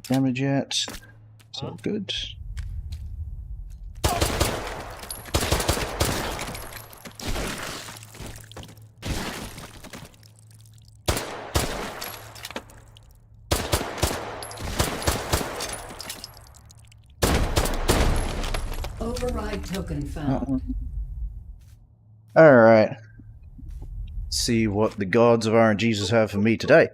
Damage yet? It's all good. Override token found. Alright. See what the gods of RNGesus have for me today.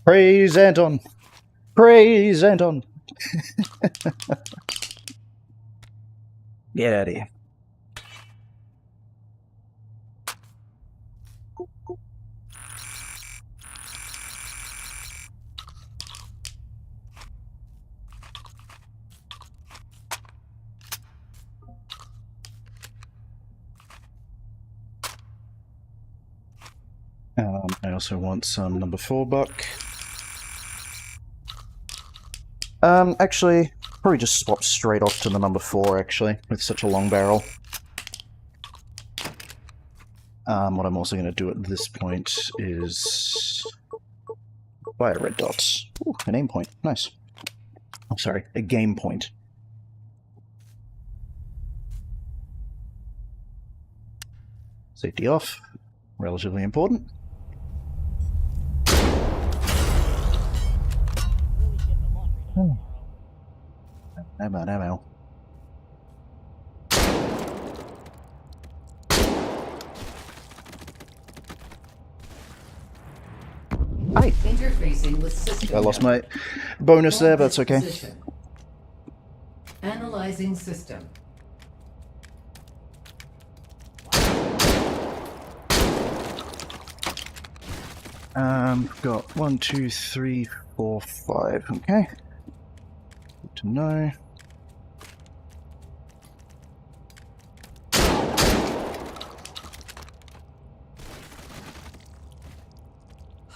Praise Anton! Praise Anton! Get out of here. I also want some number 4 buck. Actually, probably just swap straight off to the number 4, actually, with such a long barrel. What I'm also going to do at this point is buy a red dot. Ooh, an aim point. Nice. Oh, sorry, a game point. Safety off. Relatively important. Ammo. Hi. Interfacing with system. I lost my node. bonus there, Hold but that's this okay. position. Analyzing system. Got 1, 2, 3, 4, 5. Okay. Good to know.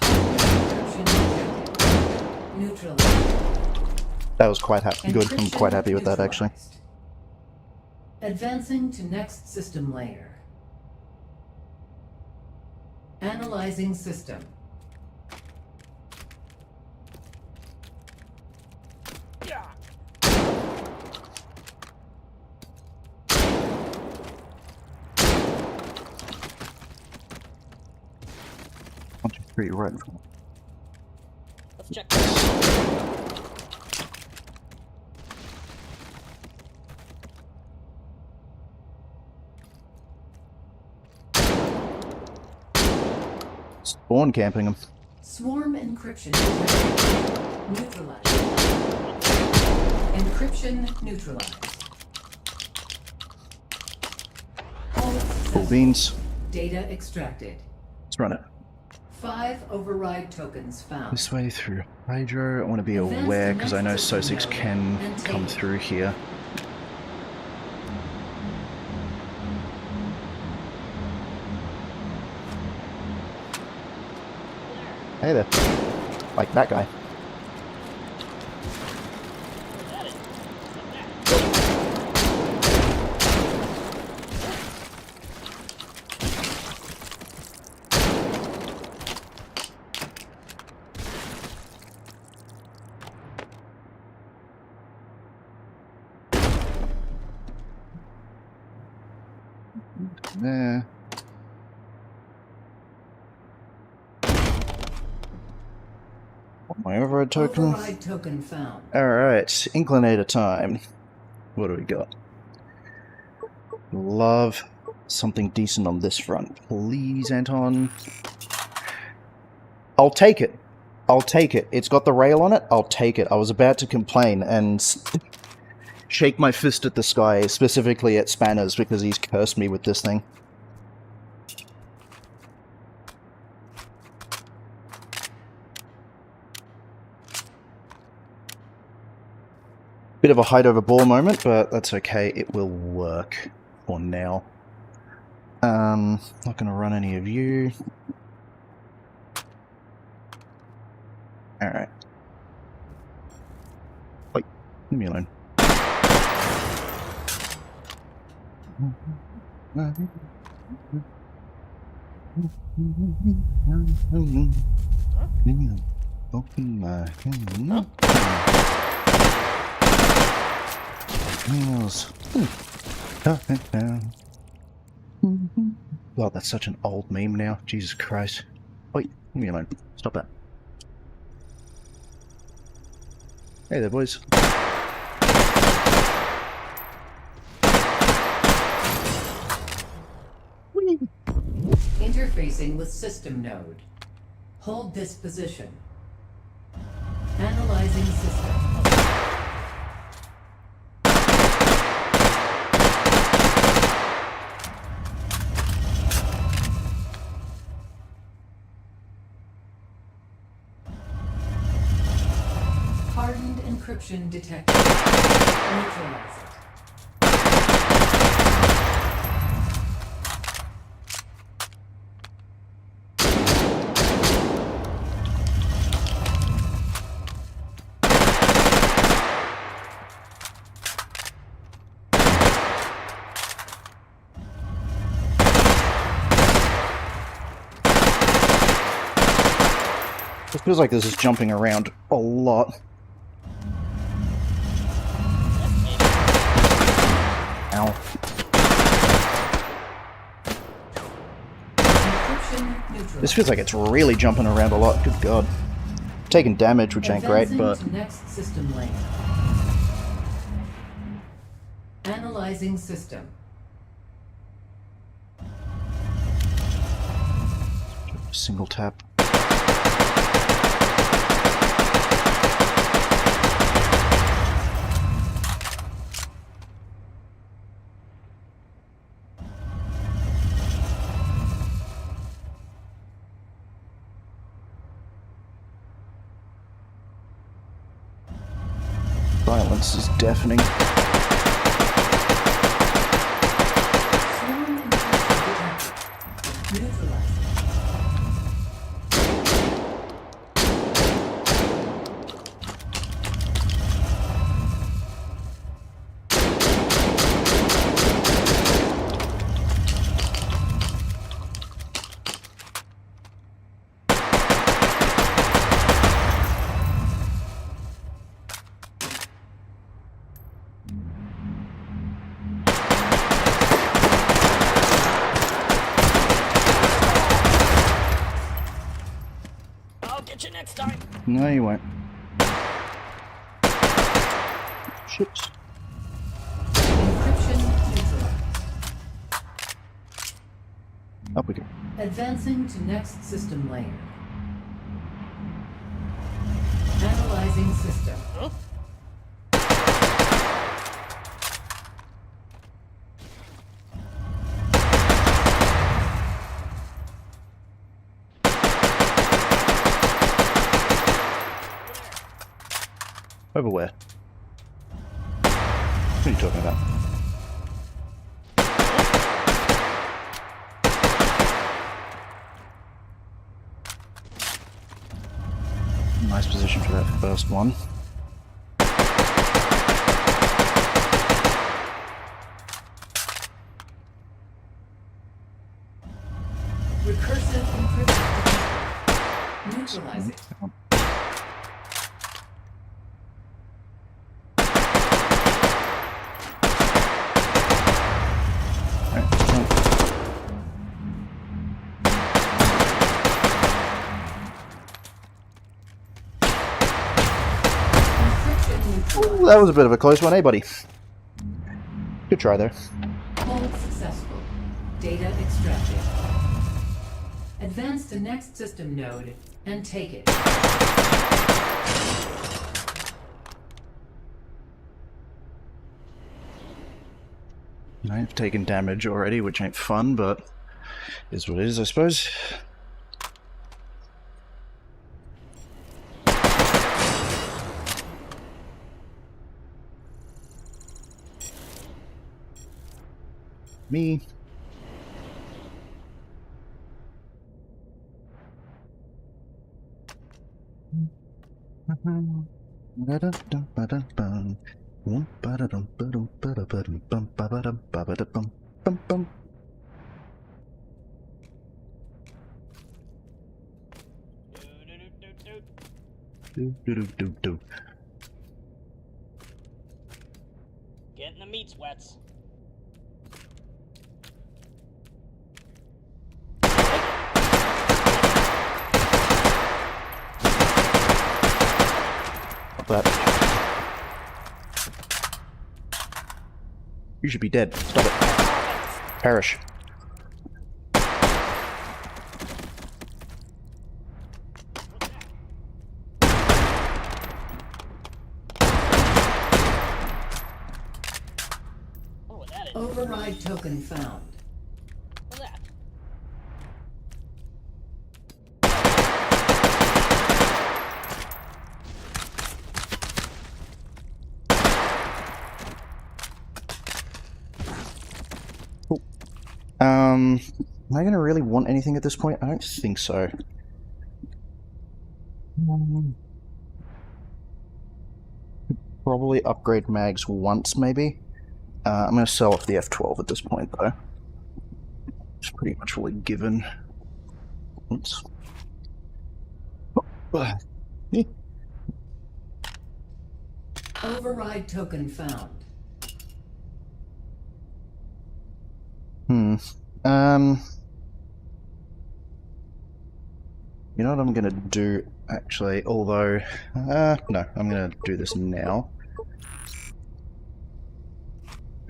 Encryption neutralized. That was quite good. I'm Encryption quite happy with that, actually. neutralized. Advancing to next system layer. Analyzing system. One, two, three, right in front. Let's check. Spawn camping them. Swarm encryption neutralized. Encryption neutralized. Hold Cool successful. beans. Data extracted. Let's run it. 5 override tokens found. This way through Hydro. I want to be Advance aware to because I know next system Sosix node can and come take- through here. Hey there. Like that guy. there. My override token. Override token found. Alright, Inclinator time. What do we got? Love something decent on this front. Please, Anton. I'll take it. I'll take it. It's got the rail on it. I'll take it. I was about to complain and shake my fist at the sky, specifically at Spanners, because he's cursed me with this thing. Bit of a height over ball moment, but that's okay. It will work for now. Not going to run any of you. Alright. Wait, leave me alone. Open my nails. God, that's such an old meme now. Jesus Christ. Wait, leave me alone. Stop that. Hey there, boys. Interfacing with system node. Hold this position. Analyzing system. Hardened encryption detected. Neutralize it. It feels like this is jumping around a lot. Ow. Encryption neutralized. This feels like it's really jumping around a lot. Good God. Taking damage, which ain't great, Advancing but... to next system layer. Analyzing system. Single tap. Silence is deafening. Swarm encryption detected. Neutralized. I'll get you next time. No, you won't. Shit. Encryption neutralized. Up we go. Advancing to next system layer. Analyzing system. Over where? What are you talking about? Nice position for that first one. Recursive encryption detected. Neutralize it. neutralized. That was a bit of a close one, eh, buddy? Good try there. Hold successful. Data extracted. Advance to next system node and take it. I've taken damage already, which ain't fun, but is what it is, I suppose. Me. Getting the meat sweats. That. You should be dead. Stop it. Perish. Oh, what that is? Override token found. What's that? Am I gonna really want anything at this point? I don't think so. Probably upgrade mags once, maybe. I'm gonna sell off the F12 at this point, though. It's pretty much all a given. Oops. Override token found. You know what I'm gonna do, actually, although... no, I'm gonna do this now.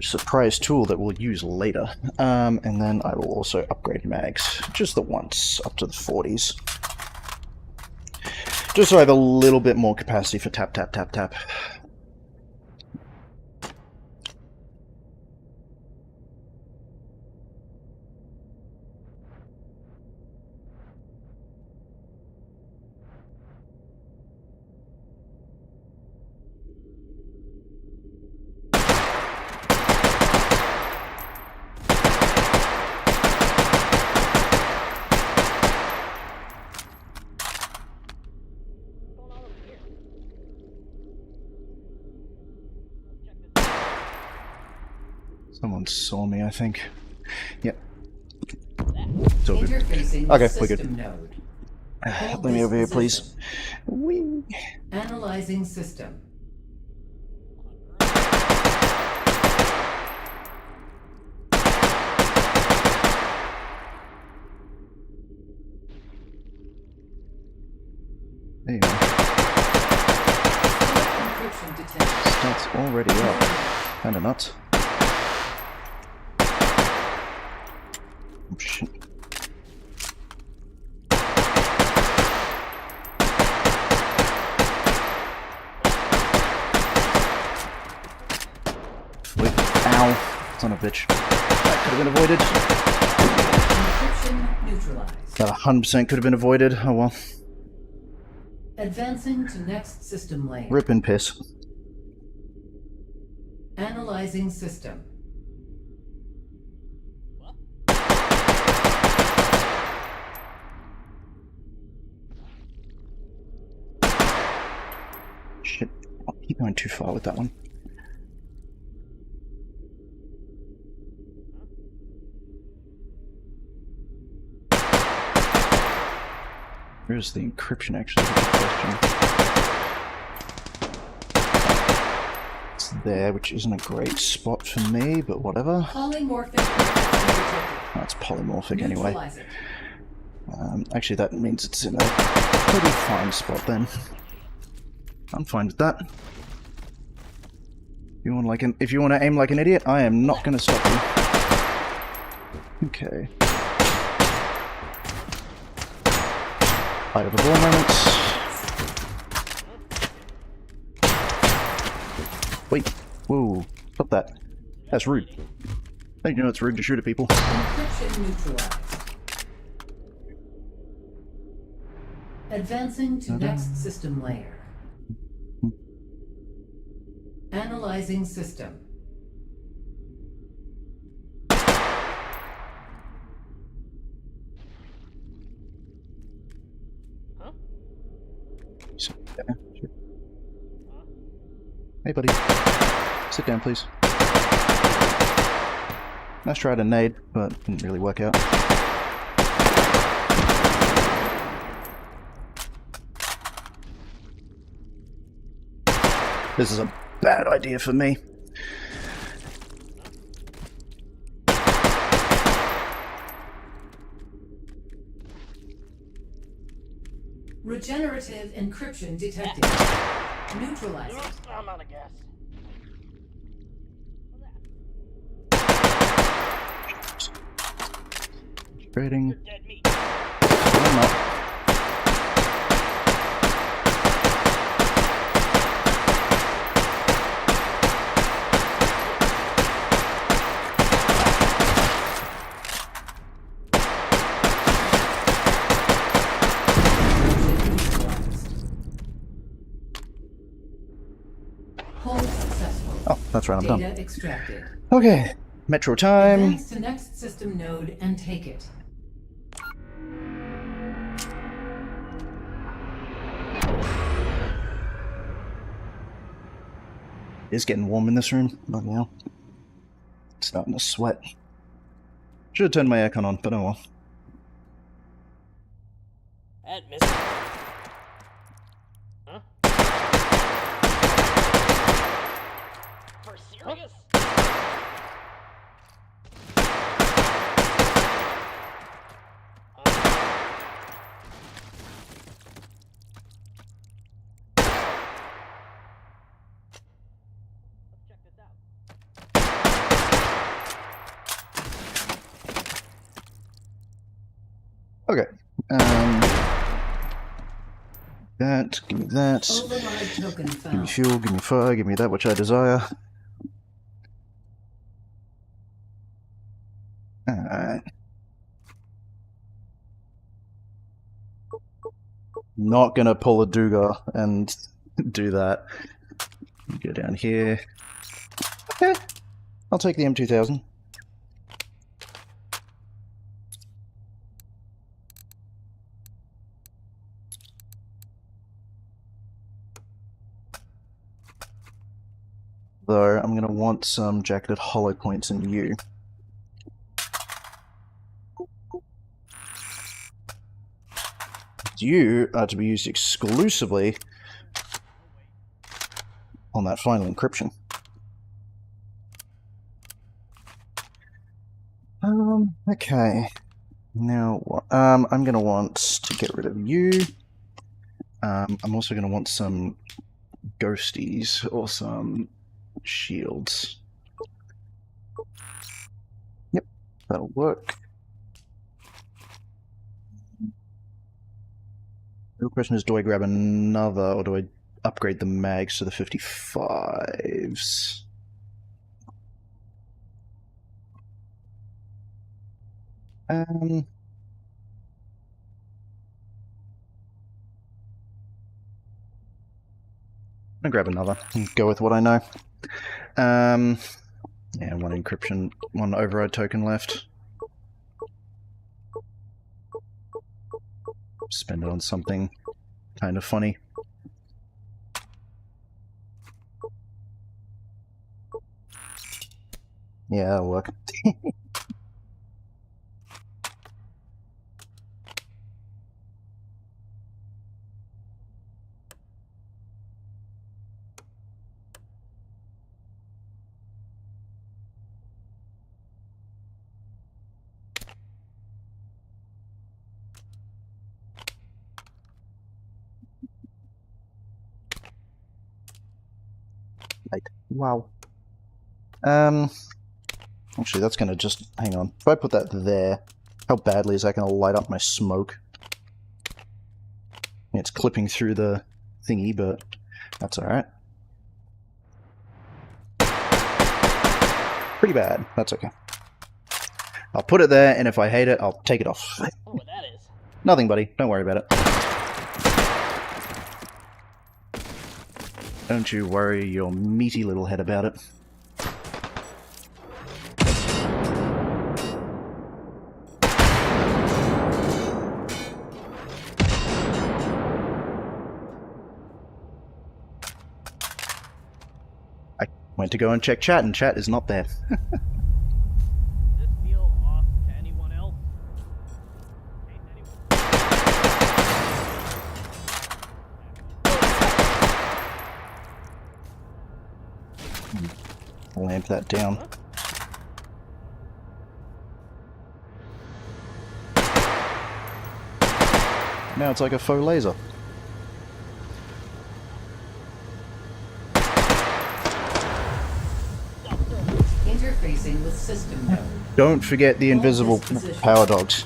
Surprise tool that we'll use later. And then I will also upgrade mags, just the once, up to the 40s. Just so I have a little bit more capacity for tap, tap, tap, tap. Someone saw me, I think. Yep. It's all good. Interfacing Okay, with we're good. system node. Let me over here, please. Whee! Analyzing system. There you go. Encryption detected. Stats already up. Kinda nuts. Oh, shit. Wait, ow. Son of a bitch. That could have been avoided. Encryption neutralized. That 100% could have been avoided. Oh well. Advancing to next system lane. Rip and piss. Analyzing system. Shit. I'll keep going too far with that one. Where's the encryption actually? That's the question. It's there, which isn't a great spot for me, but whatever. Polymorphic detected. That's polymorphic anyway. Neutralize it. Actually, that means it's in a pretty fine spot then. I'm fine with that. If you want to aim like an idiot, I am not going to stop you. Okay. Fight of the ball moments. Wait. Whoa. Stop that. That's rude. You know it's rude to shoot at people. Encryption neutralized. Advancing to next system layer. Analyzing system. Hey, buddy. Sit down, please. Nice try to nade, but didn't really work out. This is a bad idea for me. Regenerative encryption detected. Neutralizing. I'm out of gas. Trading. Dead meat. I'm not. Hold successful. Oh, that's right, I'm done. Data extracted. Okay, Metro time. Advance to next system node and take it. It's getting warm in this room. Bloody hell. Starting to sweat. Should have turned my aircon on, but oh well. That missed. Huh? For serious? Let's check this out. Okay. That, give me that. Override token Give me found. fuel, give me fire, give me that which I desire. Alright. Not gonna pull a Dugar and do that. Go down here. Okay. I'll take the M2000. Though I'm going to want some jacketed hollow points in you. You are to be used exclusively on that final encryption. Okay. Now, I'm going to want to get rid of you. I'm also going to want some ghosties or some shields. Yep, that'll work. The real question is, do I grab another, or do I upgrade the mags to the 55s? I'm gonna grab another and go with what I know. Yeah, one encryption, one override token left. Spend it on something kind of funny. Yeah, that'll work. Like, wow. Actually, that's gonna just... Hang on. If I put that there, how badly is that gonna light up my smoke? It's clipping through the thingy, but that's alright. Pretty bad. That's okay. I'll put it there, and if I hate it, I'll take it off. I wonder what that is. Nothing, buddy. Don't worry about it. Don't you worry your meaty little head about it. I went to go and check chat, and chat is not there. Does this feel off to anyone else? In case Lamp that down. Now it's like a faux laser. Interfacing with system node. Don't forget the invisible power dogs.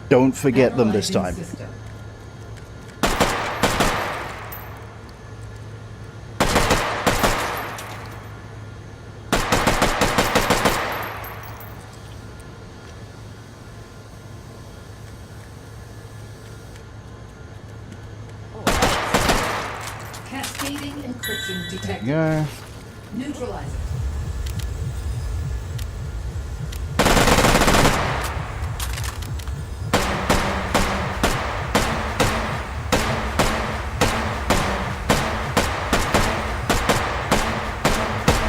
Don't forget them this time. Analyzing system. Cascading encryption detected. Yeah. Neutralize it.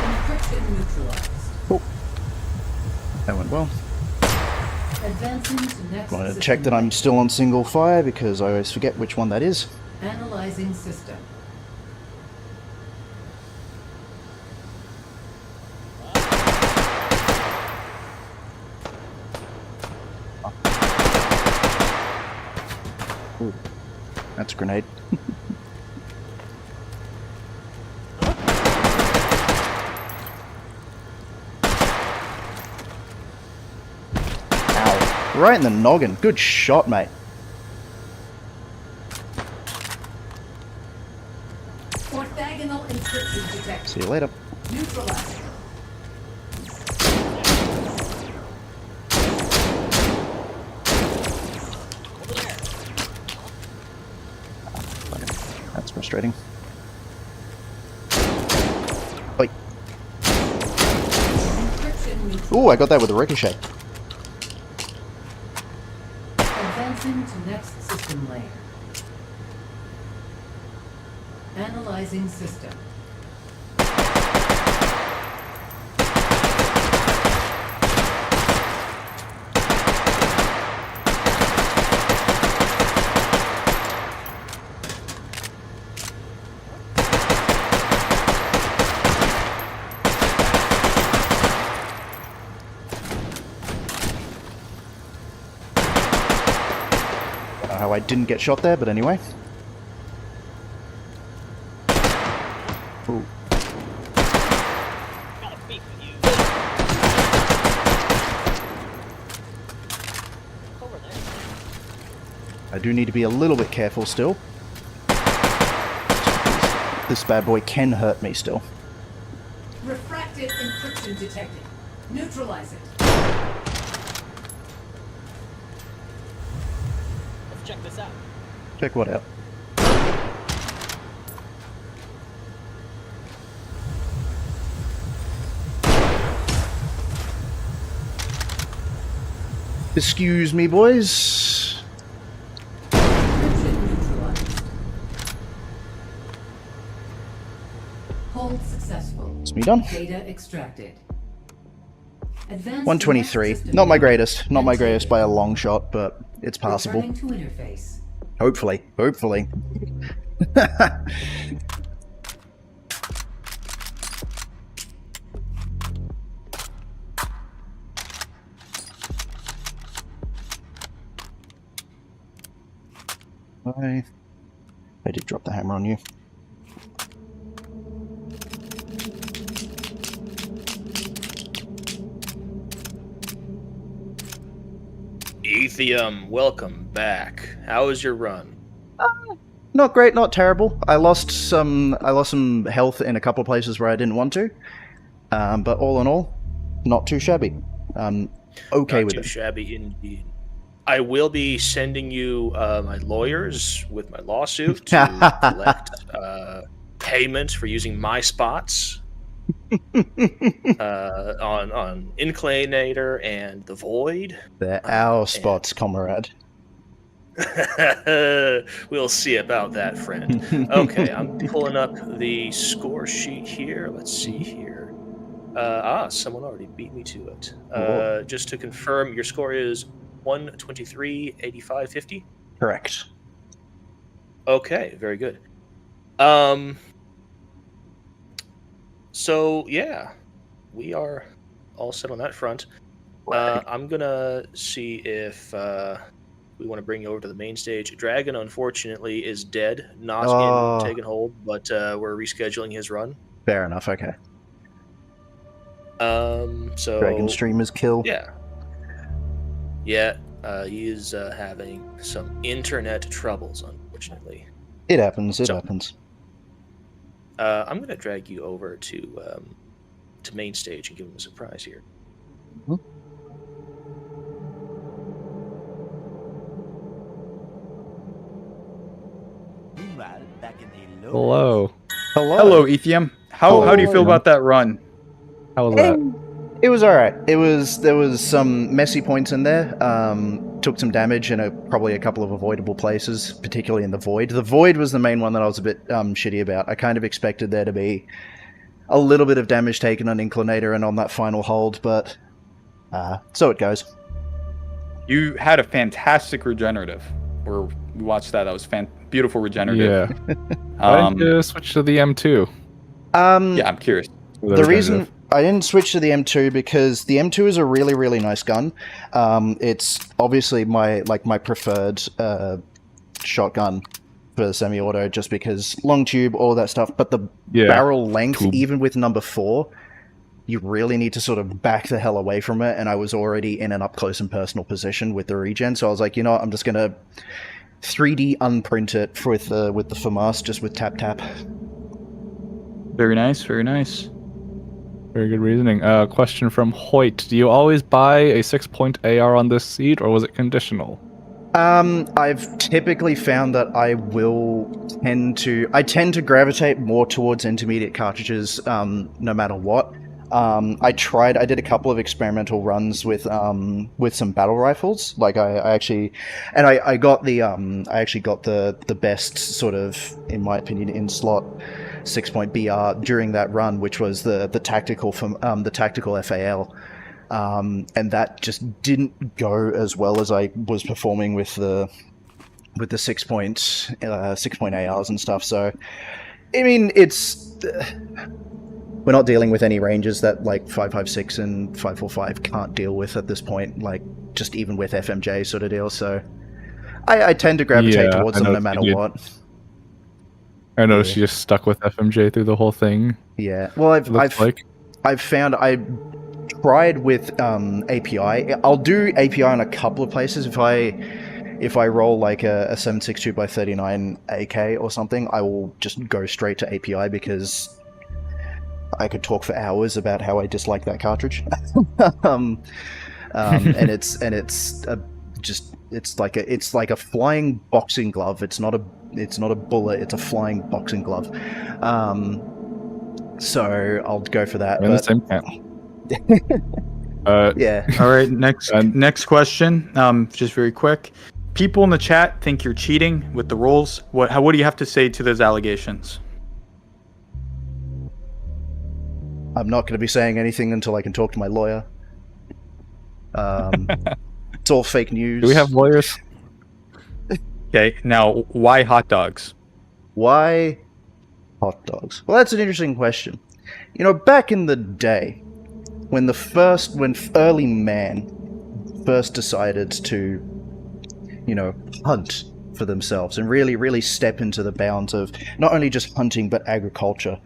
Encryption neutralized. That went well. Advancing to next Want to system check that I'm layer. still on single fire because I always forget which one that is. Analyzing system. Ooh, that's a grenade. Ow. Right in the noggin. Good shot, mate. Orthogonal encryption detected. See you later. Neutralized. That's frustrating. Oi. Encryption neutralized. Ooh, I got that with a ricochet. Advancing to next system layer. Analyzing system. Don't know how I didn't get shot there, but anyway. Ooh. got a beef with you. Over there. I do need to be a little bit careful still. This bad boy can hurt me still. Refracted encryption detected. Neutralize it. Let's check this out. Check what out. Excuse me, boys. Encryption neutralized. Hold successful. It's me done. Data extracted. Advance to 123. next system Not my layer. greatest. Not my greatest by a Activate. long shot, but it's passable. Returning to interface. Hopefully. Hopefully. I did drop the hammer on you. Ethium, welcome back. How was your run? Not great, not terrible. I lost some health in a couple of places where I didn't want to, but all in all, not too shabby. Okay Not with too it. shabby indeed. I will be sending you my lawyers with my lawsuit to collect payment for using my spots on Inclinator and the Void. They're our spots, comrade. We'll see about that, friend. Okay, I'm pulling up the score sheet here. Let's see here. Someone already beat me to it. Just to confirm, your score is 123, 85, 50? Correct. Okay, very good. So yeah, we are all set on that front. I'm gonna see if we want to bring you over to the main stage. Dragon, unfortunately, is dead, not in taken hold, but we're rescheduling his run. Fair enough, okay. So Dragon streamers kill. Yeah, he is having some internet troubles, unfortunately. It happens, it happens. I'm gonna drag you over to main stage and give him a surprise here. Meanwhile, back in the Hello. Hello. Hello, Ethium. How do you feel about that run? How was that? It was alright. There was some messy points in there. Took some damage in probably a couple of avoidable places, particularly in the Void. The Void was the main one that I was a bit shitty about. I kind of expected there to be a little bit of damage taken on Inclinator and on that final hold, but so it goes. You had a fantastic regenerative. We watched that. That was beautiful regenerative. Yeah. Why didn't you switch to the M2? Yeah, I'm curious. The reason I didn't switch to the M2 because the M2 is a really, really nice gun. It's obviously my preferred shotgun for the semi-auto, just because long tube, all that stuff. But the barrel length, even with number 4, you really need to sort of back the hell away from it. And I was already in an up close and personal position with the regen, so I was like, you know what, I'm just gonna 3D unprint it with the FAMAS, just with tap. Very nice, very nice. Very good reasoning. Question from Hoyt. Do you always buy a 6-point AR on this seat, or was it conditional? I've typically found that I tend to gravitate more towards intermediate cartridges, no matter what. I did a couple of experimental runs with some battle rifles. Like I actually got the best sort of, in my opinion, in slot 6-point BR during that run, which was the tactical FAL. And that just didn't go as well as I was performing with the 6-point ARs and stuff. So, I mean, we're not dealing with any ranges that like 5.56 and 5.45 can't deal with at this point, like just even with FMJ sort of deal. So, I tend to gravitate towards them no matter what. I noticed you just stuck with FMJ through the whole thing. Yeah. Well, I've found I tried with API. I'll do API in a couple of places. If I roll like a 7.62x39 AK or something, I will just go straight to API because I could talk for hours about how I dislike that cartridge. And it's like a flying boxing glove. It's not a bullet. It's a flying boxing glove. So I'll go for that. We're in the same camp. Yeah. All right. Next question. Just very quick. People in the chat think you're cheating with the rolls. What do you have to say to those allegations? I'm not going to be saying anything until I can talk to my lawyer. It's all fake news. Do we have lawyers? Okay, now why hot dogs? Why hot dogs? Well, that's an interesting question. You know, back in the day, when early man first decided to, you know, hunt for themselves and really, really step into the bounds of not only just hunting but agriculture,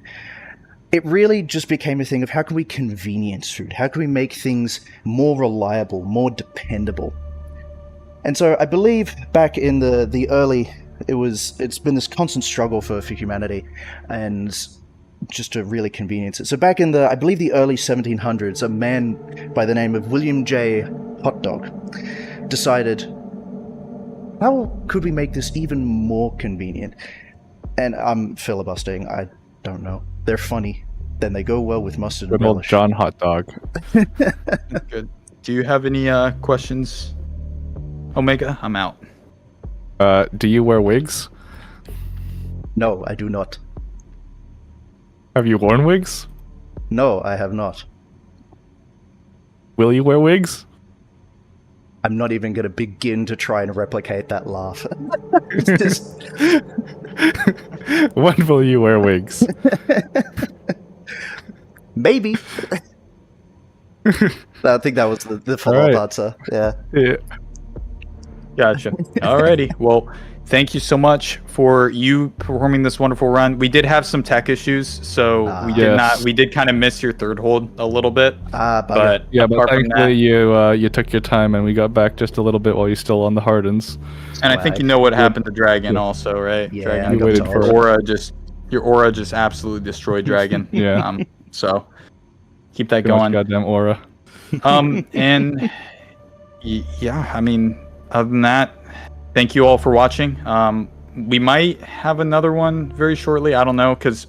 it really just became a thing of how can we convenience food? How can we make things more reliable, more dependable? And so I believe back in the early, it's been this constant struggle for humanity, and just to really convenience it. So back in I believe the early 1700s, a man by the name of William J. Hot Dog decided, how could we make this even more convenient? And I'm filibustering, I don't know. They're funny. Then they go well with mustard and Good old relish. John Hot Dog. Good. Do you have any questions, Omega? I'm out. Do you wear wigs? No, I do not. Have you worn wigs? No, I have not. Will you wear wigs? I'm not even going to begin to try and replicate that laugh. It's just... When will you wear wigs? Maybe. I think that was the follow-up Alright. answer. Yeah. Yeah. Gotcha. Alrighty. Well, thank you so much for you performing this wonderful run. We did have some tech issues, so Yes. we did kind of miss your third hold a little bit. But Yeah, but apart from thankfully that, you took your time and we got back just a little bit while you're still on the Hardens. and I think you know what happened to Dragon also, right? Yeah, Dragon, I got waited to for all- it. your aura just absolutely destroyed Dragon. Yeah. So keep that Too much going. goddamn aura. And yeah, I mean, other than that, thank you all for watching. We might have another one very shortly. I don't know, because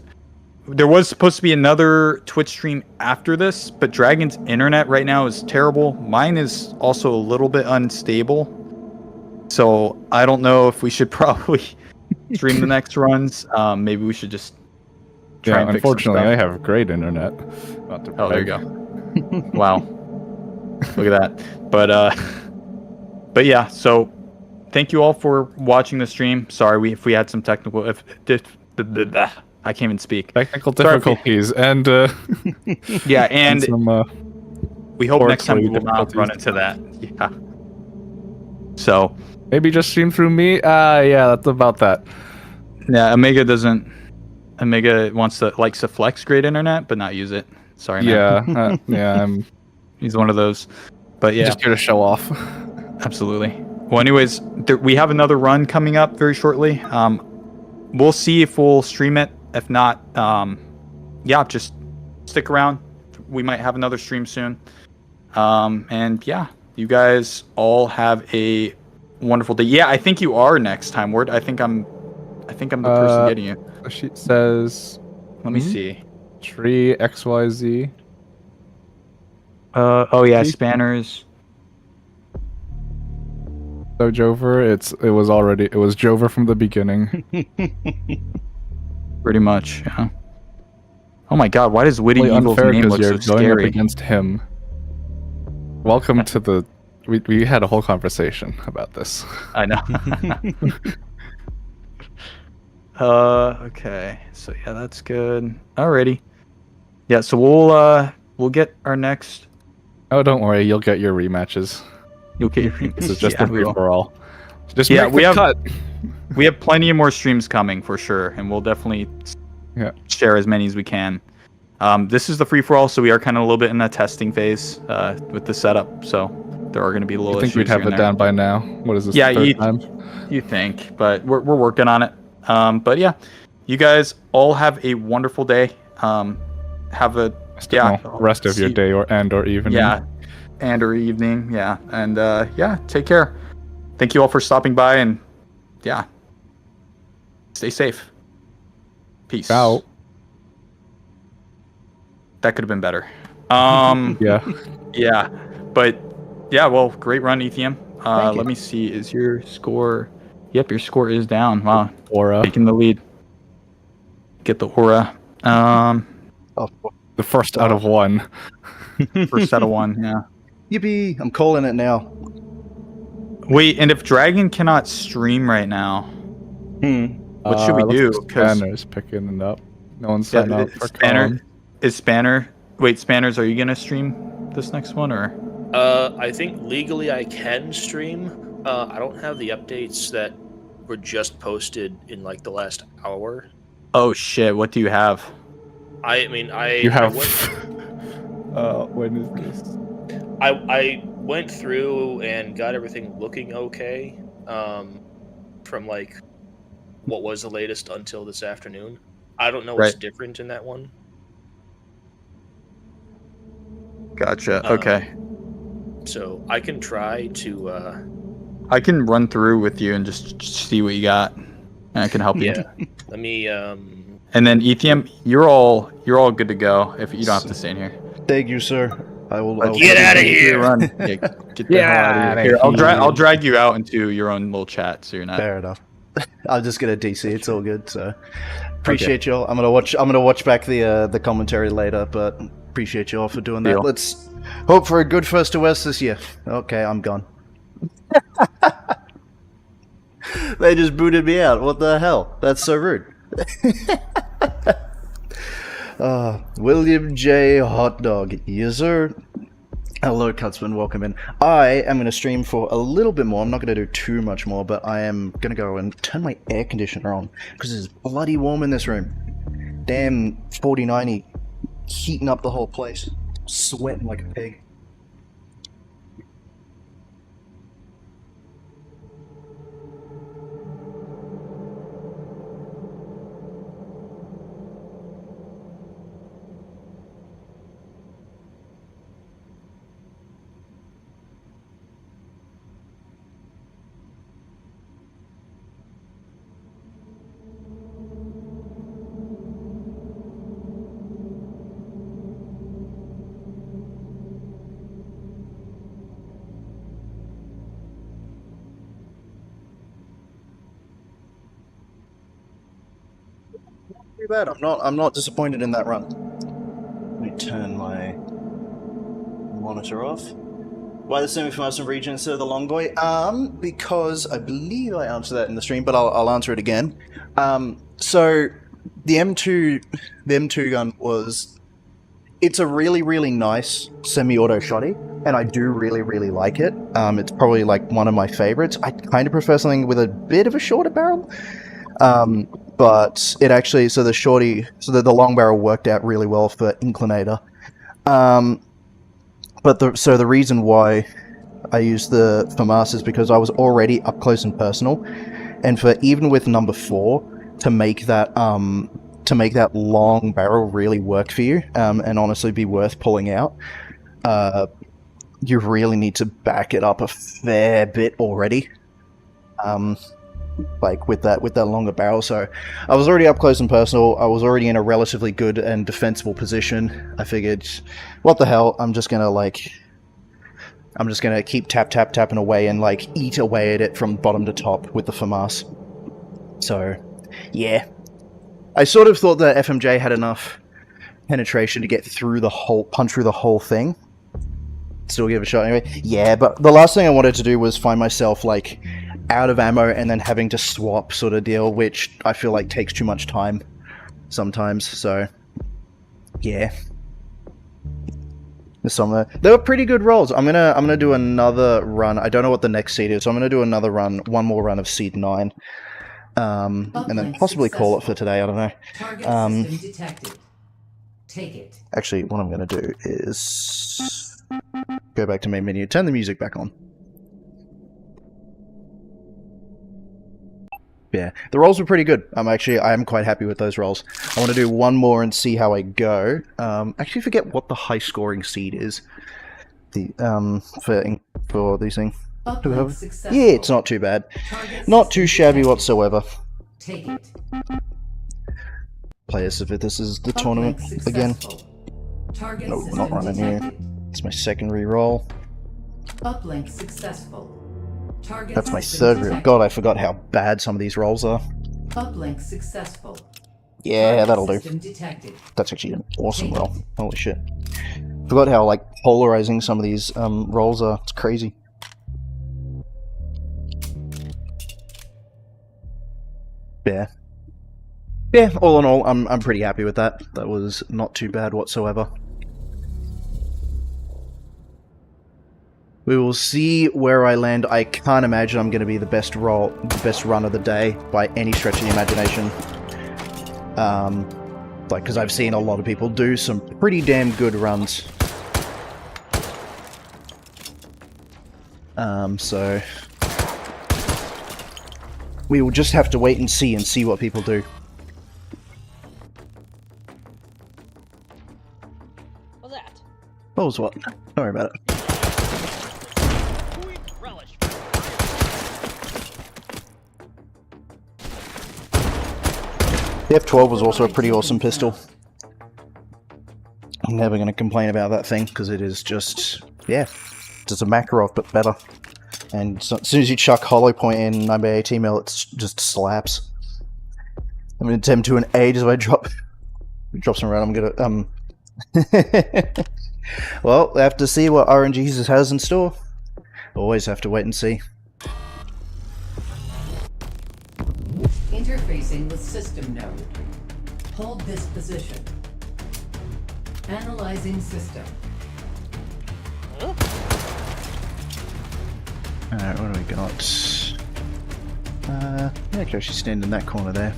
there was supposed to be another Twitch stream after this, but Dragon's internet right now is terrible. Mine is also a little bit unstable. So I don't know if we should probably stream the next runs. Maybe we should just try Yeah, and fix some unfortunately I stuff. have great internet. Not to Oh, there you brag. go. Wow. Look at that. But yeah, so thank you all for watching the stream. Sorry if we had some technical I can't even speak. Technical Sorry if we- difficulties and Yeah, and some we hope next time we Fortunately, will not run into that. Yeah. So maybe just stream through me. Yeah, that's about that. yeah, Omega likes to flex great internet, but not use it. Sorry, man. Yeah, yeah, I'm He's one of those. But yeah, just here to show off. absolutely. Well, anyways, we have another run coming up very shortly. We'll see if we'll stream it. If not, yeah, just stick around. We might have another stream soon. And yeah, you guys all have a wonderful day. Yeah, I think you are next time, Word. I think I'm the person getting you. The sheet says Let me see. tree XYZ. Oh yeah, Tree- Spanners. So Jover, it was Jover from the beginning. Pretty much, yeah. Oh my god, why does Witty Really Evil's unfair name look because so you're going up scary? against him. Welcome to the. We had a whole conversation about this. I know. Okay. So yeah, that's good. Alrighty. Yeah, so we'll get our next. Oh, don't worry, you'll get your rematches. You'll get your. This is just Yeah, a we will. free for all. Just Yeah, make we the have- cut. We have plenty of more streams coming for sure, and we'll definitely Yeah. share as many as we can. This is the free for all, so we are kind of a little bit in that testing phase with the setup. So there are going to be little I think issues we'd have here it and there. down by now. What is this? Yeah, the third you- time? You think, but we're working on it. But yeah, you guys all have a wonderful day. Have a Rest of your see- day or evening. Yeah, and or evening. Yeah, and yeah, take care. Thank you all for stopping by, and yeah, stay safe. Peace. Out. That could have been better. Yeah. Yeah, but yeah, well, great run, Ethium. Thank you. Let me see. Is your score? Yep, your score is down. Wow, Aura. taking the lead. Get the aura. Oh, The first out of one. First out of one. Yeah. yippee! I'm calling it now. Wait, and if Dragon cannot stream right now, what should we looks do? like 'Cause- Spanner's picking it up. No one's yeah, signed up for Spanner Colin. is Spanner. Wait, Spanners, are you gonna stream this next one or? I think legally I can stream. I don't have the updates that were just posted in like the last hour. Oh shit! What do you have? I mean, You have. I went- When is this? I went through and got everything looking okay from like what was the latest until this afternoon. I don't know what's Right. different in that one. Gotcha. Okay. So I can try to I can run through with you and just see what you got, and I can help you. yeah. Let me And then Ethium, you're all good to go. If you don't have to stay in here. Thank you, sir. I will Get out of here. Run. Yeah, get the hell out of here. Here, I'll drag you out into your own little chat, so you're not. Fair enough. I'm just gonna DC. It's all good. So appreciate y'all. I'm gonna watch back the commentary later, but appreciate y'all for doing that. Deal. Let's hope for a good first to West this year. Okay, I'm gone. They just booted me out. What the hell? That's so rude. William J. Hot Dog. Yes, sir. Hello, Cutsman. Welcome in. I am going to stream for a little bit more. I'm not going to do too much more, but I am going to go and turn my air conditioner on because it's bloody warm in this room. Damn 4090 heating up the whole place. Sweating like a pig. Too bad. I'm not disappointed in that run. Let me turn my monitor off. Why the semi-fast region instead of the long boy? Because I believe I answered that in the stream, but I'll answer it again. So the M2 gun was, it's a really, really nice semi-auto shotty, and I do really, really like it. It's probably like one of my favorites. I kind of prefer something with a bit of a shorter barrel. But it actually, so the long barrel worked out really well for Inclinator. But the reason why I used the FAMAS is because I was already up close and personal, and for even with number 4 to make that long barrel really work for you, and honestly be worth pulling out, you really need to back it up a fair bit already. Like with that longer barrel. So I was already up close and personal. I was already in a relatively good and defensible position. I figured, what the hell, I'm just gonna keep tapping away and like eat away at it from bottom to top with the FAMAS. So yeah, I sort of thought that FMJ had enough penetration to get through punch through the whole thing. Still give it a shot anyway. Yeah, but the last thing I wanted to do was find myself like out of ammo and then having to swap sort of deal, which I feel like takes too much time sometimes. So yeah, they were pretty good rolls. I'm gonna do another run. I don't know what the next seed is, so I'm gonna do one more run of seed 9, and then possibly call it for today. I don't know. Target system detected. Take it. Actually, what I'm gonna do is go back to main menu, turn the music back on. Yeah, the rolls were pretty good. I am quite happy with those rolls. I want to do one more and see how I go. Actually forget what the high scoring seed is. For these things. Yeah, it's not too bad. Not too shabby whatsoever. Take it. Players if this is the tournament again. No, we're not running here. It's my second re-roll. Uplink successful. Target That's my third re-roll. God, I forgot how bad some of these rolls are. Uplink successful. Yeah, that'll do. Detected. That's actually an awesome roll. Holy shit. Forgot how like polarizing some of these rolls are. It's crazy. Yeah. Yeah, all in all, I'm pretty happy with that. That was not too bad whatsoever. We will see where I land. I can't imagine I'm going to be the best run of the day by any stretch of the imagination. Like, because I've seen a lot of people do some pretty damn good runs. So we will just have to wait and see what people do. What's that? What was what? Don't worry about it. Sweet relish. The F12 was also a pretty awesome pistol. I'm never going to complain about that thing, because it is just, yeah, just a Makarov, but better. And so, as soon as you chuck hollow point in 9x18 mil, it just slaps. I'm going to attempt to an A, just if I drop some around, I'm going to, well, we have to see what RNG has in store. Always have to wait and see. Interfacing with system node. Hold this position. Analyzing system. Alright, what do we got? Yeah, I can actually stand in that corner there.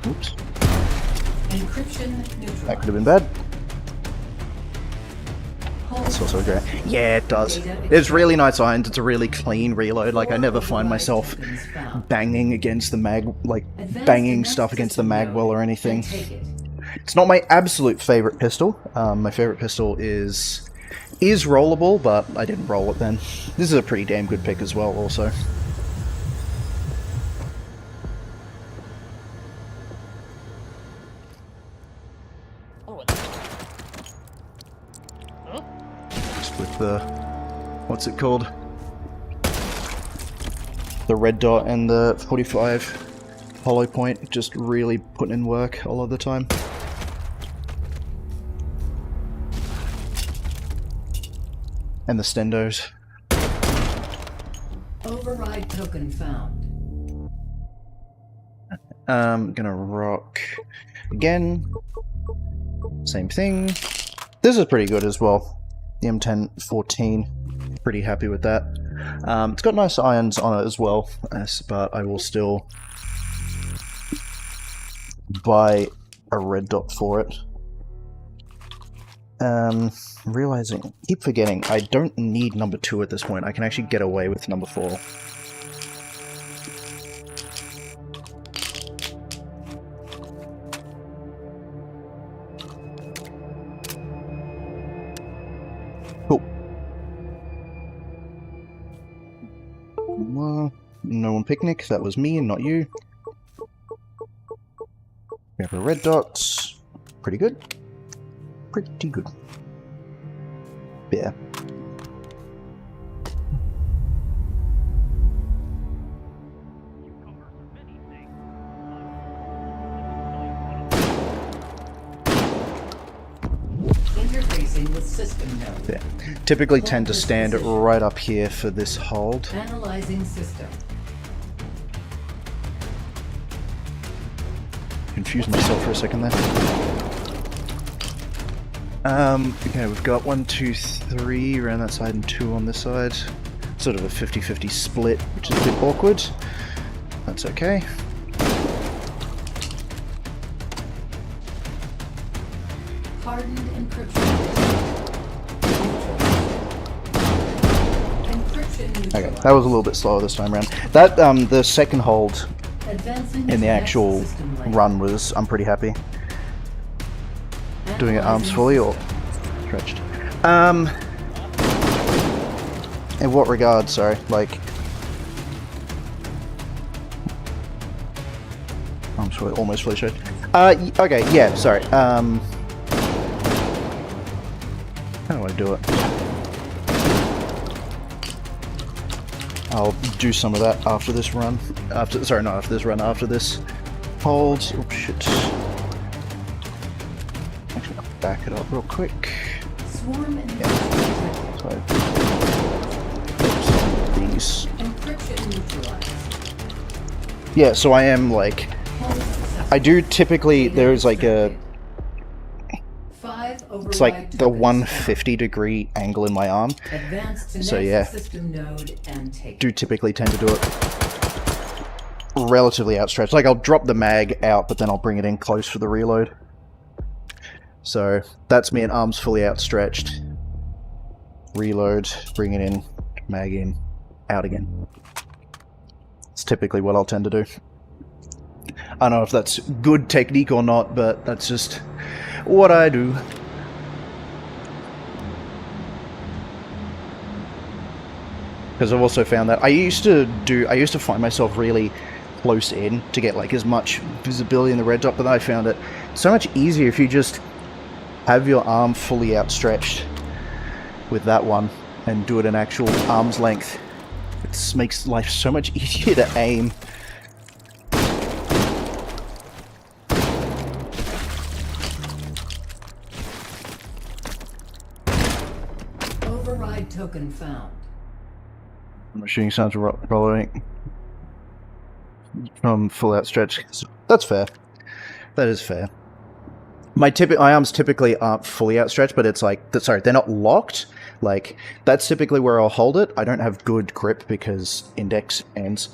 Oops. Encryption neutralized. That could have been bad. It's also great. Yeah, it does. It's really nice irons. It's a really clean reload. Like, I never find myself banging against the mag, like, banging stuff against the mag well or anything. It's not my absolute favorite pistol. My favorite pistol is rollable, but I didn't roll it then. This is a pretty damn good pick as well, also. With the, what's it called? The red dot and the 45 hollow point, just really putting in work all of the time. And the stendos. Override token found. Gonna rock again. Same thing. This is pretty good as well. The M1014, pretty happy with that. It's got nice irons on it as well, but I will still buy a red dot for it. Realizing, keep forgetting, I don't need number 2 at this point. I can actually get away with number 4. Cool. No one picnic, that was me and not you. We have a red dot. Pretty good. Pretty good. Yeah. Interfacing with system node. Yeah. Typically tend to stand right up here for this hold. Analyzing system. Confused myself for a second there. Okay, we've got 1, 2, 3 around that side and 2 on this side. Sort of a 50-50 split, which is a bit awkward. That's okay. Hardened encryption. Encryption Okay, that was a little bit slower this time around. That, the second hold advancing in the to actual next system lane. run was, I'm pretty happy. Doing it arms fully or stretched? In what regard, sorry? Like, I'm sorry, almost fully stretched. Okay, yeah, sorry. How do I do it? I'll do some of that after this run. Sorry, not after this run, after this hold. Oh shit. Actually, I'll back it up real quick. Swarm and So, these. encryption neutralized. Yeah, so I am like, Hold successful. I do typically, there's like a, 5 It's like the 150-degree angle in my arm. So yeah, System node and take. do typically tend to do it relatively outstretched. Like I'll drop the mag out, but then I'll bring it in close for the reload. So that's me and arms fully outstretched. Reload, bring it in, mag in, out again. It's typically what I'll tend to do. I don't know if that's good technique or not, but that's just what I do. Because I've also found that I used to find myself really close in to get like as much visibility in the red dot, but then I found it so much easier if you just have your arm fully outstretched with that one and do it an actual arm's length. It makes life so much easier to aim. Override token found. Shooting sounds following from full outstretched. That's fair. That is fair. My arms typically aren't fully outstretched, but it's like, sorry, they're not locked. Like, that's typically where I'll hold it. I don't have good grip because index ends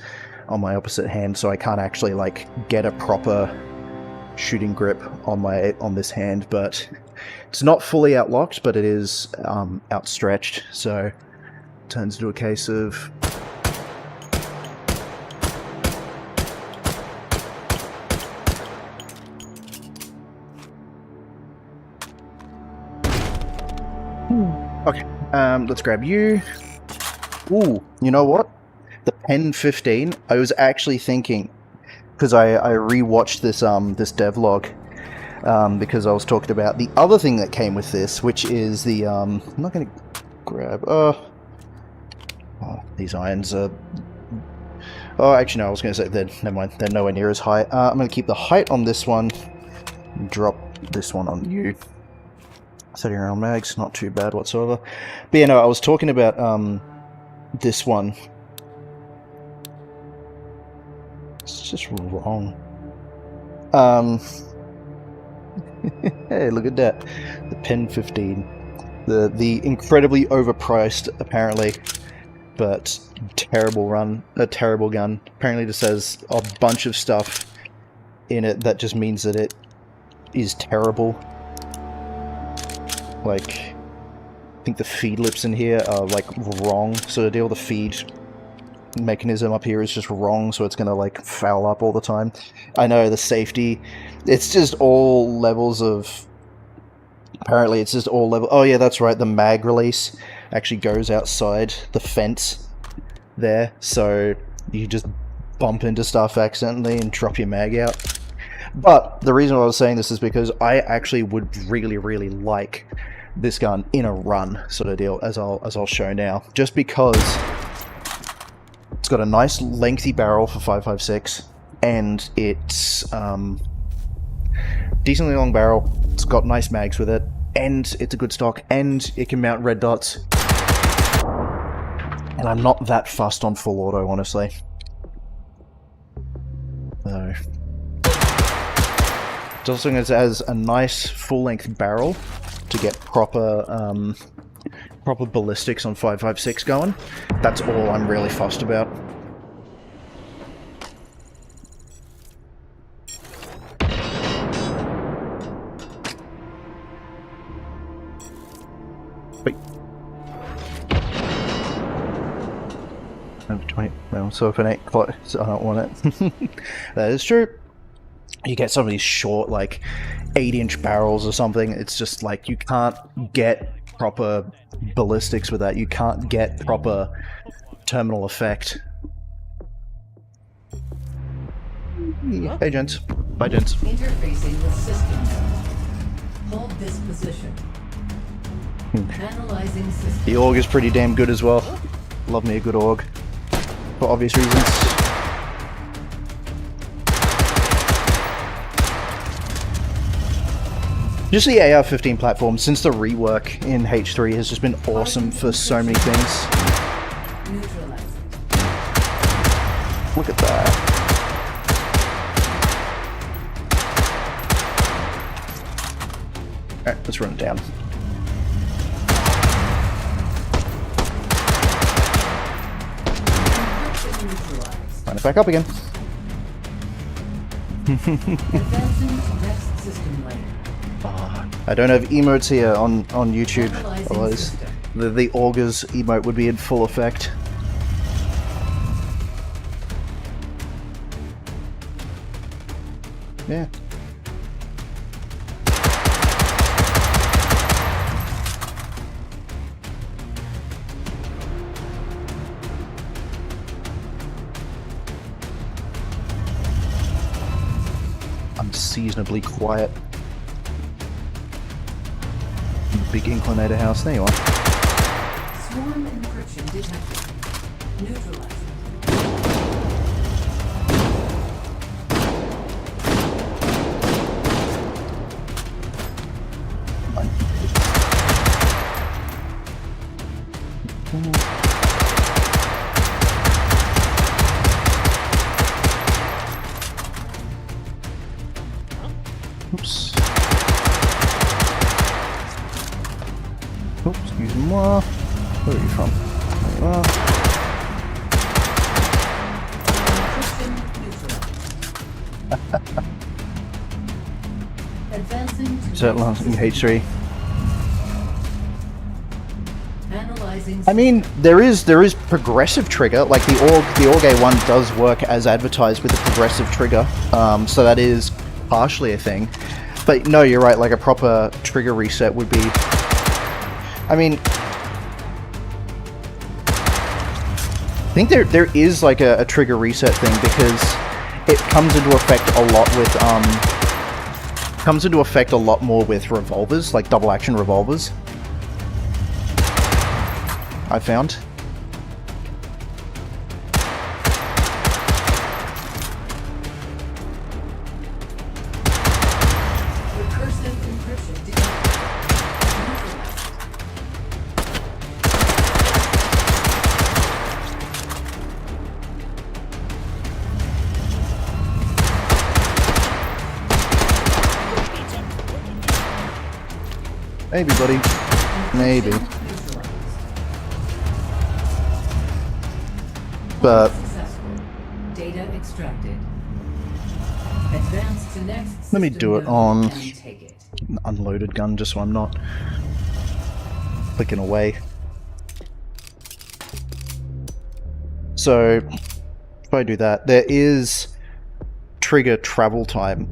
on my opposite hand, so I can't actually, like, get a proper shooting grip on this hand, but it's not fully outlocked, but it is outstretched, so it turns into a case of okay, let's grab you. Ooh, you know what? The Pen 15, I was actually thinking, because I rewatched this devlog, because I was talking about the other thing that came with this, which is the, I'm not going to grab, these irons are, oh, actually no, I was going to say, never mind, they're nowhere near as high. I'm going to keep the height on this one, drop this one on you. 30 round mags, not too bad whatsoever. But yeah, no, I was talking about this one. It's just wrong. Hey, look at that. The Pen 15. The incredibly overpriced, apparently, but terrible gun. Apparently this has a bunch of stuff in it that just means that it is terrible. Like, I think the feed lips in here are, like, wrong, so to deal with the feed mechanism up here is just wrong, so it's gonna, like, foul up all the time. I know, the safety, it's just all levels of, apparently it's just all level, oh yeah, that's right, the mag release actually goes outside the fence there, so you just bump into stuff accidentally and drop your mag out. But the reason why I was saying this is because I actually would really, really like this gun in a run sort of deal, as I'll show now. Just because it's got a nice lengthy barrel for 5.56, and it's decently long barrel. It's got nice mags with it, and it's a good stock, and it can mount red dots. And I'm not that fussed on full auto, honestly. So. It also has a nice full-length barrel to get proper proper ballistics on 5.56 going. That's all I'm really fussed about. Wait. Over 20. Well, so if it ain't close, I don't want it. That is true. You get some of these short, like, 8-inch barrels or something, it's just like, you can't get proper ballistics with that, you can't get proper terminal effect. Hey gents. Bye gents. Interfacing with system node. Hold this position. Analyzing system. The AUG is pretty damn good as well. Love me a good AUG. For obvious reasons. Just the AR-15 platform, since the rework in H3 has just been awesome for so many things. Look at that. Alright, let's run it down. Encryption neutralized. Run it back up again. Advancing to next system layer. I don't have emotes here on YouTube. Analyzing Otherwise, system. the augers emote would be in full effect. Yeah. Unseasonably quiet. In the big inclinator house. There you are. Swarm encryption detected. Neutralized. Oops. Oops, excuse moi. Where are you from? There you are. Encryption neutralized. Advancing to Is that next last in system. H3? Analyzing. I mean, there is progressive trigger. Like the Org A1 does work as advertised with a progressive trigger. So that is partially a thing. But no, you're right. Like a proper trigger reset would be. I mean, I think there is like a trigger reset thing because it comes into effect a lot with comes into effect a lot more with revolvers, like double action revolvers. I found. Recursive encryption detected. Neutralized. Maybe, buddy. Maybe. Neutralized. But Successful. Data extracted. Advance to next. Let me system do it node on- and take it. an unloaded gun just so I'm not clicking away. So if I do that, there is trigger travel time.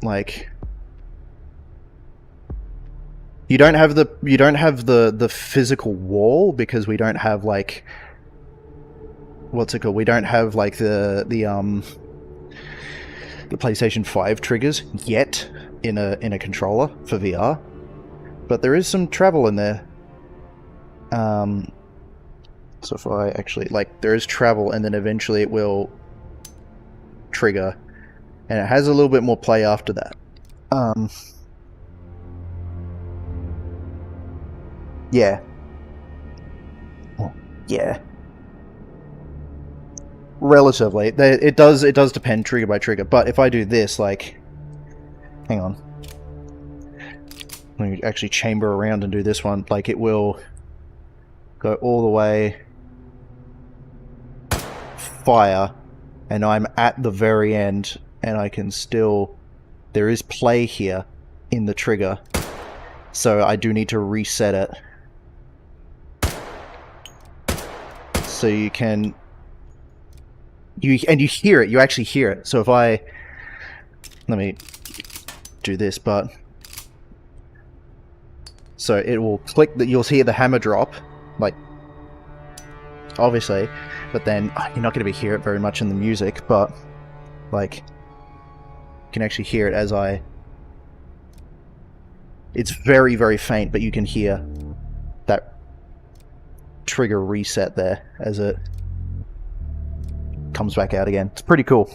Like you don't have the physical wall because we don't have like what's it called? We don't have like the PlayStation 5 triggers yet in a controller for VR, but there is some travel in there. So if I actually there is travel, and then eventually it will trigger, and it has a little bit more play after that. Yeah. Oh, yeah. Relatively, it does depend trigger by trigger. But if I do this, like, hang on, let me actually chamber around and do this one. Like, it will go all the way, fire, and I'm at the very end, and I can still. There is play here in the trigger, so I do need to reset it. So you can. You hear it. You actually hear it. So if I let me do this, but so it will click that. You'll hear the hammer drop, like obviously, but then you're not going to hear it very much in the music. But like, you can actually hear it as I. It's very, very faint, but you can hear that trigger reset there as it comes back out again. It's pretty cool.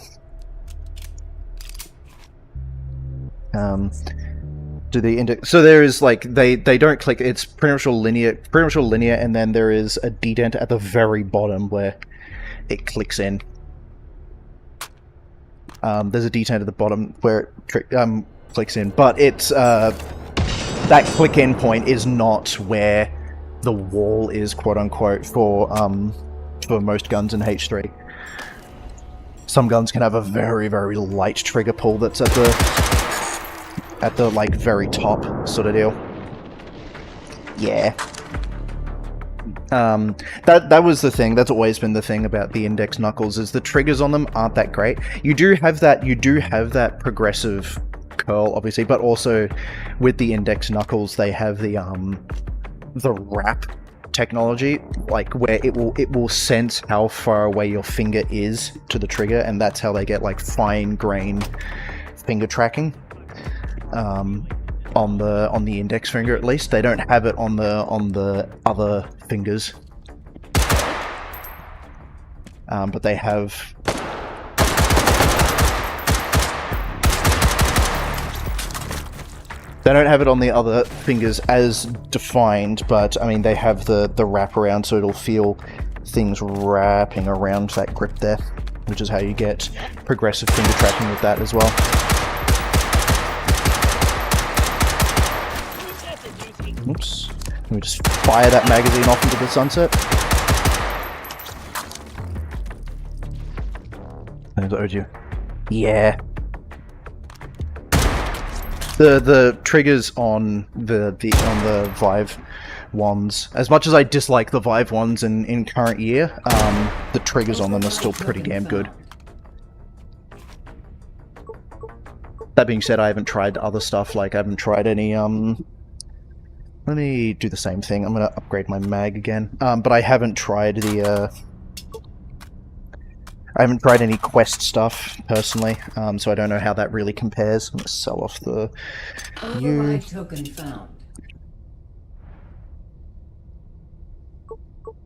Do the index? So there is like they don't click. It's pretty much all linear, and then there is a dedent at the very bottom where it clicks in. There's a dedent at the bottom where it clicks in, but it's that click endpoint is not where the wall is, quote unquote, for most guns in H3. Some guns can have a very, very light trigger pull that's at the like very top sort of deal. Yeah. That was the thing. That's always been the thing about the index knuckles, is the triggers on them aren't that great. You do have that progressive curl, obviously, but also with the index knuckles, they have the wrap technology, like where it will sense how far away your finger is to the trigger, and that's how they get like fine-grained finger tracking. On the index finger, at least. They don't have it on the other fingers, but they have. They don't have it on the other fingers as defined, but I mean they have the wraparound, so it'll feel things wrapping around that grip there, which is how you get progressive finger tracking with that as well. Oops. Let me just fire that magazine off into the sunset. And owed you. Yeah. The triggers on the Vive ones, as much as I dislike the Vive ones in current year, the triggers on them are still pretty damn good. That being said, I haven't tried other stuff, like I haven't tried any let me do the same thing. I'm gonna upgrade my mag again. But I haven't tried the I haven't tried any Quest stuff personally, so I don't know how that really compares. I'm gonna sell off the Override token found.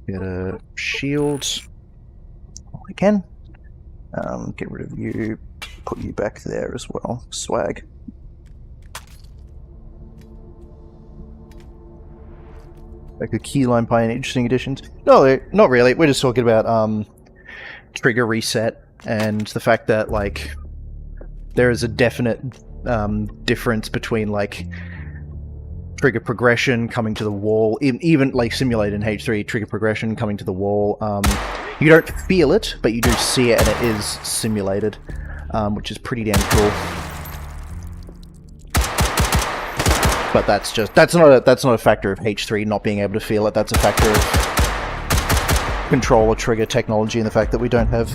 Get a shield. Again. Get rid of you. Put you back there as well. Swag. Like a keyline pie and interesting additions. No, not really. We're just talking about trigger reset and the fact that like there is a definite difference between like trigger progression coming to the wall, even like simulated in H3 trigger progression coming to the wall. You don't feel it, but you do see it, and it is simulated, which is pretty damn cool. But that's not a factor of H3 not being able to feel it. That's a factor of controller trigger technology and the fact that we don't have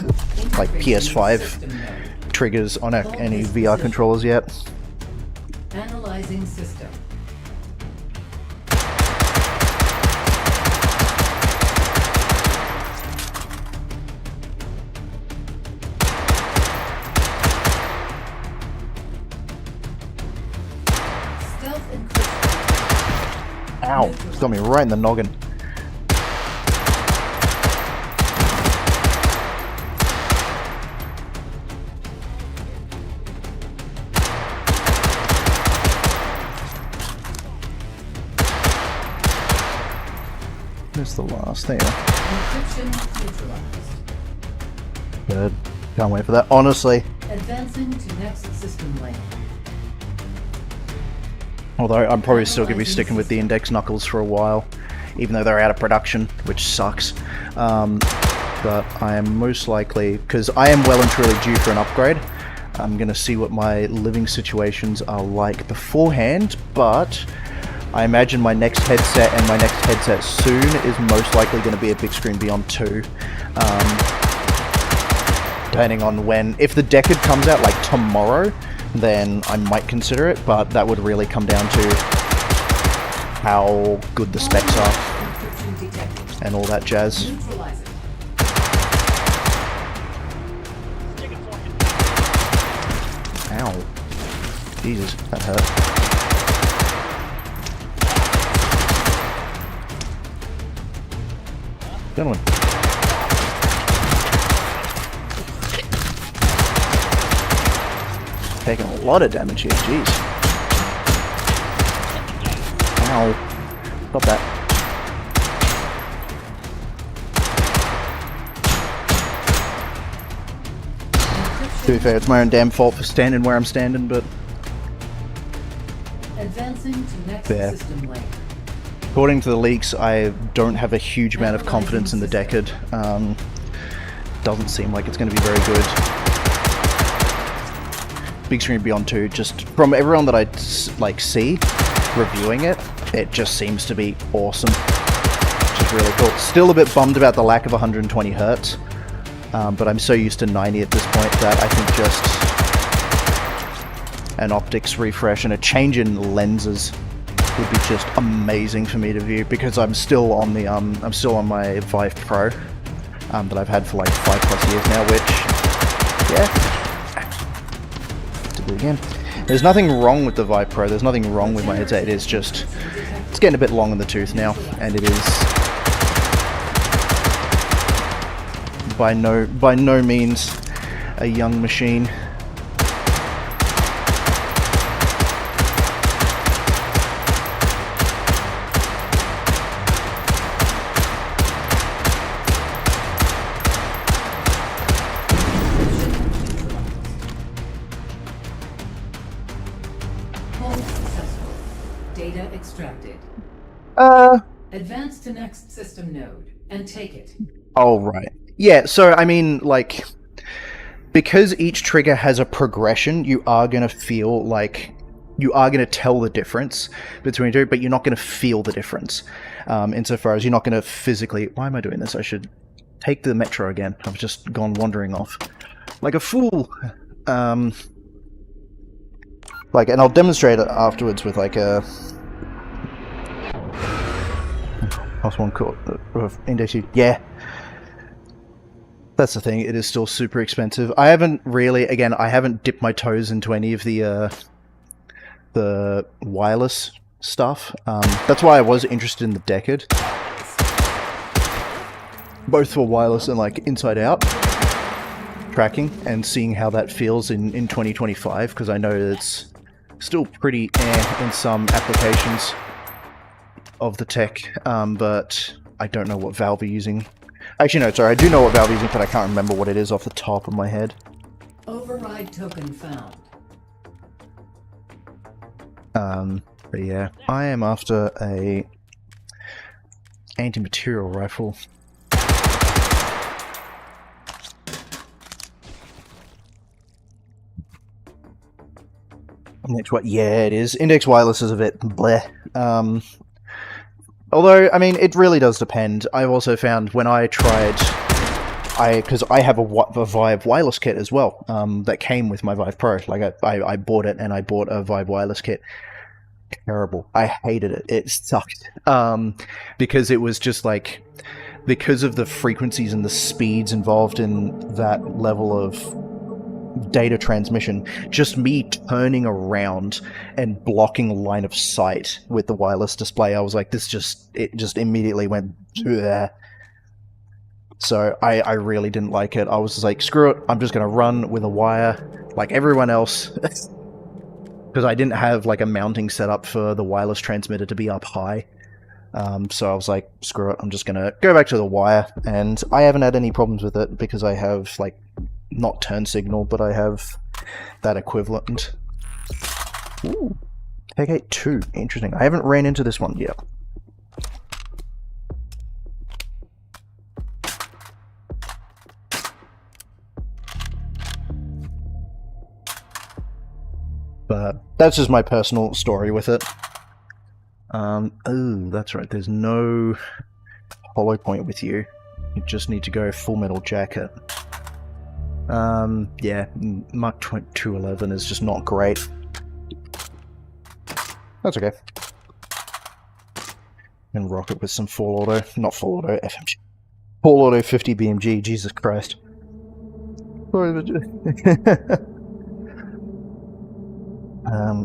like PS5 triggers on any VR controllers yet. Analyzing system. Ow, it's got me right in the noggin. Where's the last thing? Encryption neutralized. Good. Can't wait for that. Honestly. Advancing to next system lane. Although I'm probably still going to be sticking with the index knuckles for a while, even though they're out of production, which sucks. But I am most likely, because I am well and truly due for an upgrade, I'm going to see what my living situations are like beforehand, but I imagine my next headset and my next headset soon is most likely going to be a Big Screen Beyond 2. Depending on when, if the Deckard comes out like tomorrow, then I might consider it, but that would really come down to how good the specs are and all that jazz. Ow. Jesus, that hurt. Gentlemen. Taking a lot of damage here, jeez. Ow. Stop that. To be fair, it's my own damn fault for standing where I'm standing, but... Advancing to next Fair. system layer. According to the leaks, I don't have a huge amount of confidence in the Deckard. Doesn't seem like it's going to be very good. Big Screen Beyond 2, just from everyone that I see reviewing it, it just seems to be awesome. Which is really cool. Still a bit bummed about the lack of 120 Hz, but I'm so used to 90 at this point that I think just an optics refresh and a change in lenses would be just amazing for me to view, because I'm still on the I'm still on my Vive Pro that I've had for like 5+ years now, which to do again. There's nothing wrong with the Vive Pro, there's nothing wrong with my headset, it is just it's getting a bit long in the tooth now, and it is by no means a young machine. Data extracted. Advance to next system node and take it. Oh, right. Yeah, so, I mean, like, because each trigger has a progression, you are going to feel like, you are going to tell the difference between two, but you're not going to feel the difference. Insofar as you're not going to physically... Why am I doing this? I should take the metro again. I've just gone wandering off. Like a fool. Like, and I'll demonstrate it afterwards with, like, a... +1 core index. Yeah. That's the thing, it is still super expensive. I haven't really, again, I haven't dipped my toes into any of the wireless stuff. That's why I was interested in the Deckard. Both for wireless and like inside out tracking, and seeing how that feels in 2025, because I know it's still pretty in some applications of the tech, but I don't know what Valve are using. Actually, no, sorry, I do know what Valve is using, but I can't remember what it is off the top of my head. Override token found. But yeah, I am after a anti-material rifle. Index what? Yeah, it is. Index wireless is a bit bleh. Although, I mean, it really does depend. I've also found when I tried, because I have a Vive wireless kit as well, that came with my Vive Pro. Like, I bought it, and I bought a Vive wireless kit. Terrible. I hated it. It sucked. Because it was just like, because of the frequencies and the speeds involved in that level of data transmission, just me turning around and blocking line of sight with the wireless display, I was like, it just immediately went bleh. So I really didn't like it. I was just like, screw it, I'm just gonna run with a wire like everyone else, because I didn't have like a mounting setup for the wireless transmitter to be up high. So I was like, screw it, I'm just gonna go back to the wire, and I haven't had any problems with it because I have like not turn signal, but I have that equivalent. Ooh, KK2, interesting. I haven't ran into this one yet. But that's just my personal story with it. Oh, that's right, there's no hollow point with you. You just need to go Full Metal Jacket. Yeah, Mark 211 is just not great. That's okay. And rock it with some Full Auto. Not Full Auto, FMG. Full Auto 50 BMG, Jesus Christ.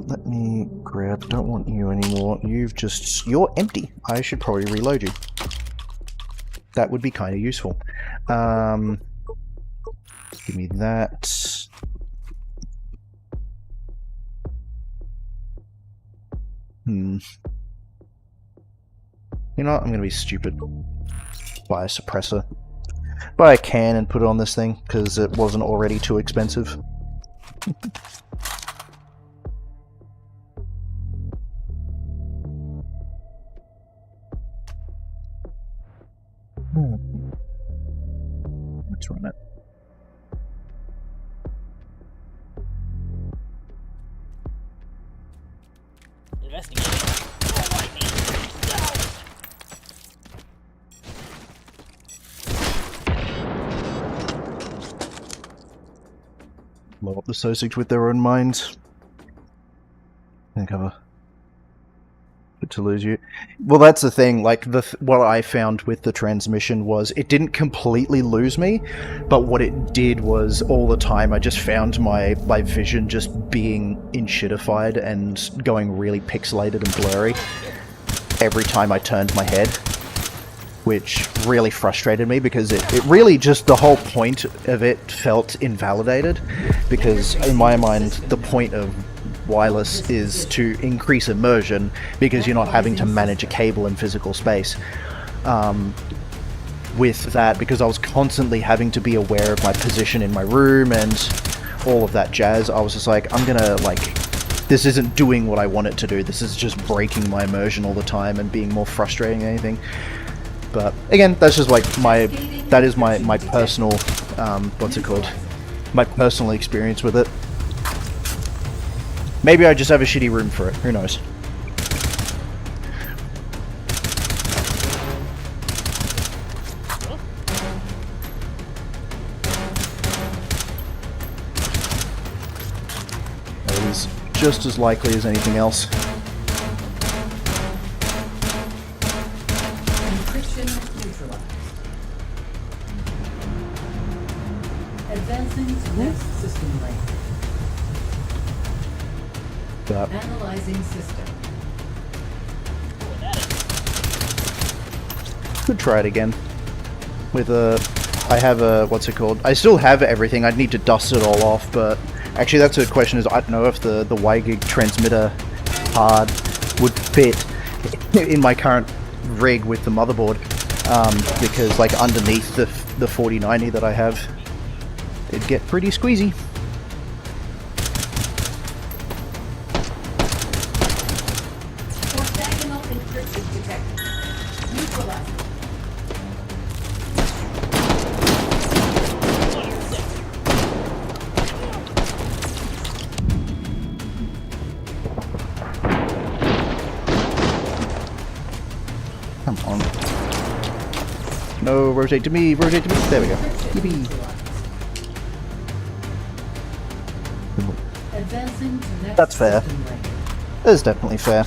Let me grab, don't want you anymore. You're empty. I should probably reload you. That would be kind of useful. Give me that. You know what? I'm gonna be stupid. Buy a suppressor. Buy a can and put it on this thing, because it wasn't already too expensive. Let's run it. Blow up the Sosig with their own minds. And cover. Good to lose you. Well, that's the thing. Like what I found with the transmission was it didn't completely lose me, but what it did was all the time I just found my vision just being enshittified and going really pixelated and blurry every time I turned my head, which really frustrated me because it really just the whole point of it felt invalidated, because in my mind the point of wireless is to increase immersion because you're not having to manage a cable in physical space. With that, because I was constantly having to be aware of my position in my room and all of that jazz, I was just like, I'm gonna, like, this isn't doing what I want it to do. This is just breaking my immersion all the time and being more frustrating than anything. But again, that's just like my personal, what's it called? My personal experience with it. Maybe I just have a shitty room for it, who knows. It is just as likely as anything else. Encryption neutralized. Advancing to next system lane. But Analyzing system. could try it again. With I have a, what's it called? I still have everything, I'd need to dust it all off, but actually that's a question, is I don't know if the WiGig transmitter card would fit in my current rig with the motherboard, because like underneath the 4090 that I have, it'd get pretty squeezy. Orthogonal encryption detected. Neutralized. Come on. No, rotate to me, rotate to me. There we go. Yippee. Advancing to next That's fair. system lane. That's definitely fair.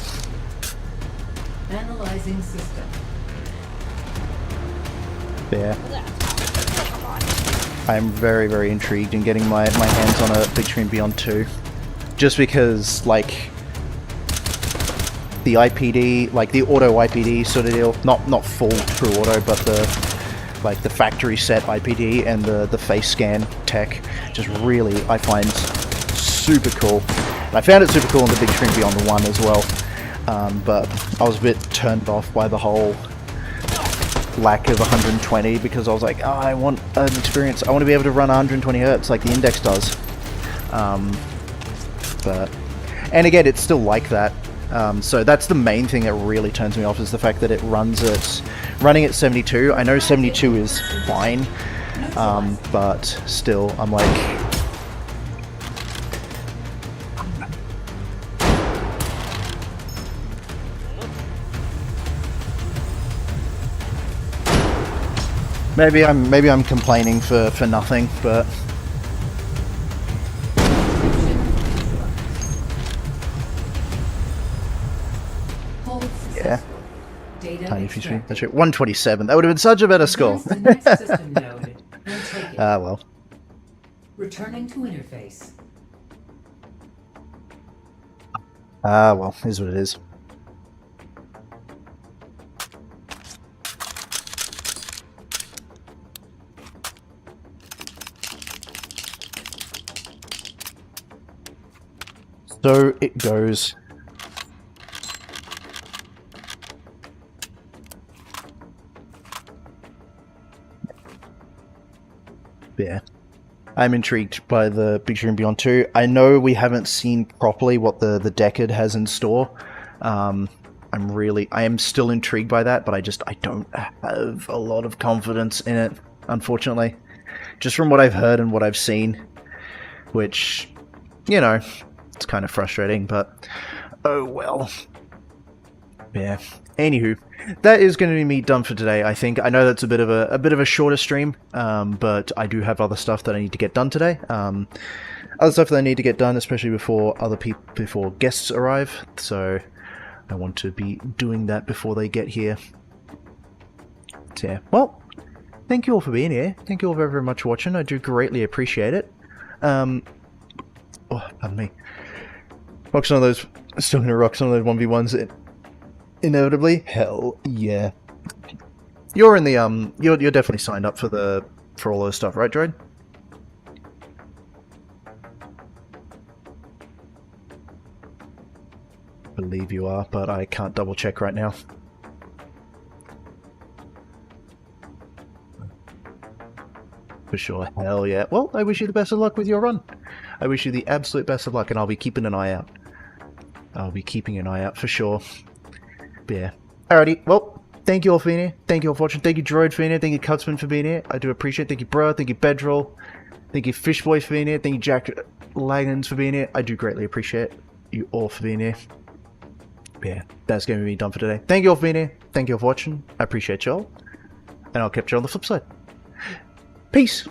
Analyzing system. Fair. I'm very, very intrigued in getting my hands on a Big Screen Beyond 2. Just because, like, the IPD, like the auto IPD sort of deal, not full true auto, but the factory set IPD and the face scan tech, just really, I find super cool. And I found it super cool in the Big Screen Beyond 1 as well, but I was a bit turned off by the whole lack of 120, because I was like, oh, I want an experience, I want to be able to run 120 Hz like the Index does. But, and again, it's still like that. So that's the main thing that really turns me off, is the fact that it running at 72. I know 72 is fine, but still, I'm like, maybe I'm complaining for nothing, but Hold yeah. successful. Data Tiny feature. extracted. That's right. 127. That would have been such a better score. Advance to next system node and take it. Ah, well. Returning to interface. Ah, well. Is what it is. So it goes. Yeah. I'm intrigued by the Big Screen Beyond 2. I know we haven't seen properly what the Decade has in store. I am still intrigued by that, but I don't have a lot of confidence in it, unfortunately. Just from what I've heard and what I've seen, which, you know, it's kind of frustrating, but oh well. Yeah. Anywho, that is going to be me done for today. I think I know that's a bit of a shorter stream, but I do have other stuff that I need to get done today. Other stuff that I need to get done, especially before guests arrive. So I want to be doing that before they get here. So, yeah. Well, thank you all for being here. Thank you all very, very much for watching. I do greatly appreciate it. Oh, pardon me. Still gonna rock some of those 1v1s. Inevitably, hell yeah. You're in the you're definitely signed up for all those stuff, right, Droid? Believe you are, but I can't double check right now. For sure, hell yeah. Well, I wish you the best of luck with your run. I wish you the absolute best of luck, and I'll be keeping an eye out. I'll be keeping an eye out for sure. But yeah. Alrighty, well, thank you all for being here. Thank you all for watching. Thank you, Droid, for being here. Thank you, Cutsman, for being here. I do appreciate it. Thank you, Bro. Thank you, Bedroll. Thank you, Fishboy, for being here. Thank you, Jack Lagans, for being here. I do greatly appreciate you all for being here. But yeah, that's going to be done for today. Thank you all for being here. Thank you all for watching. I appreciate y'all. And I'll catch you on the flip side. Peace.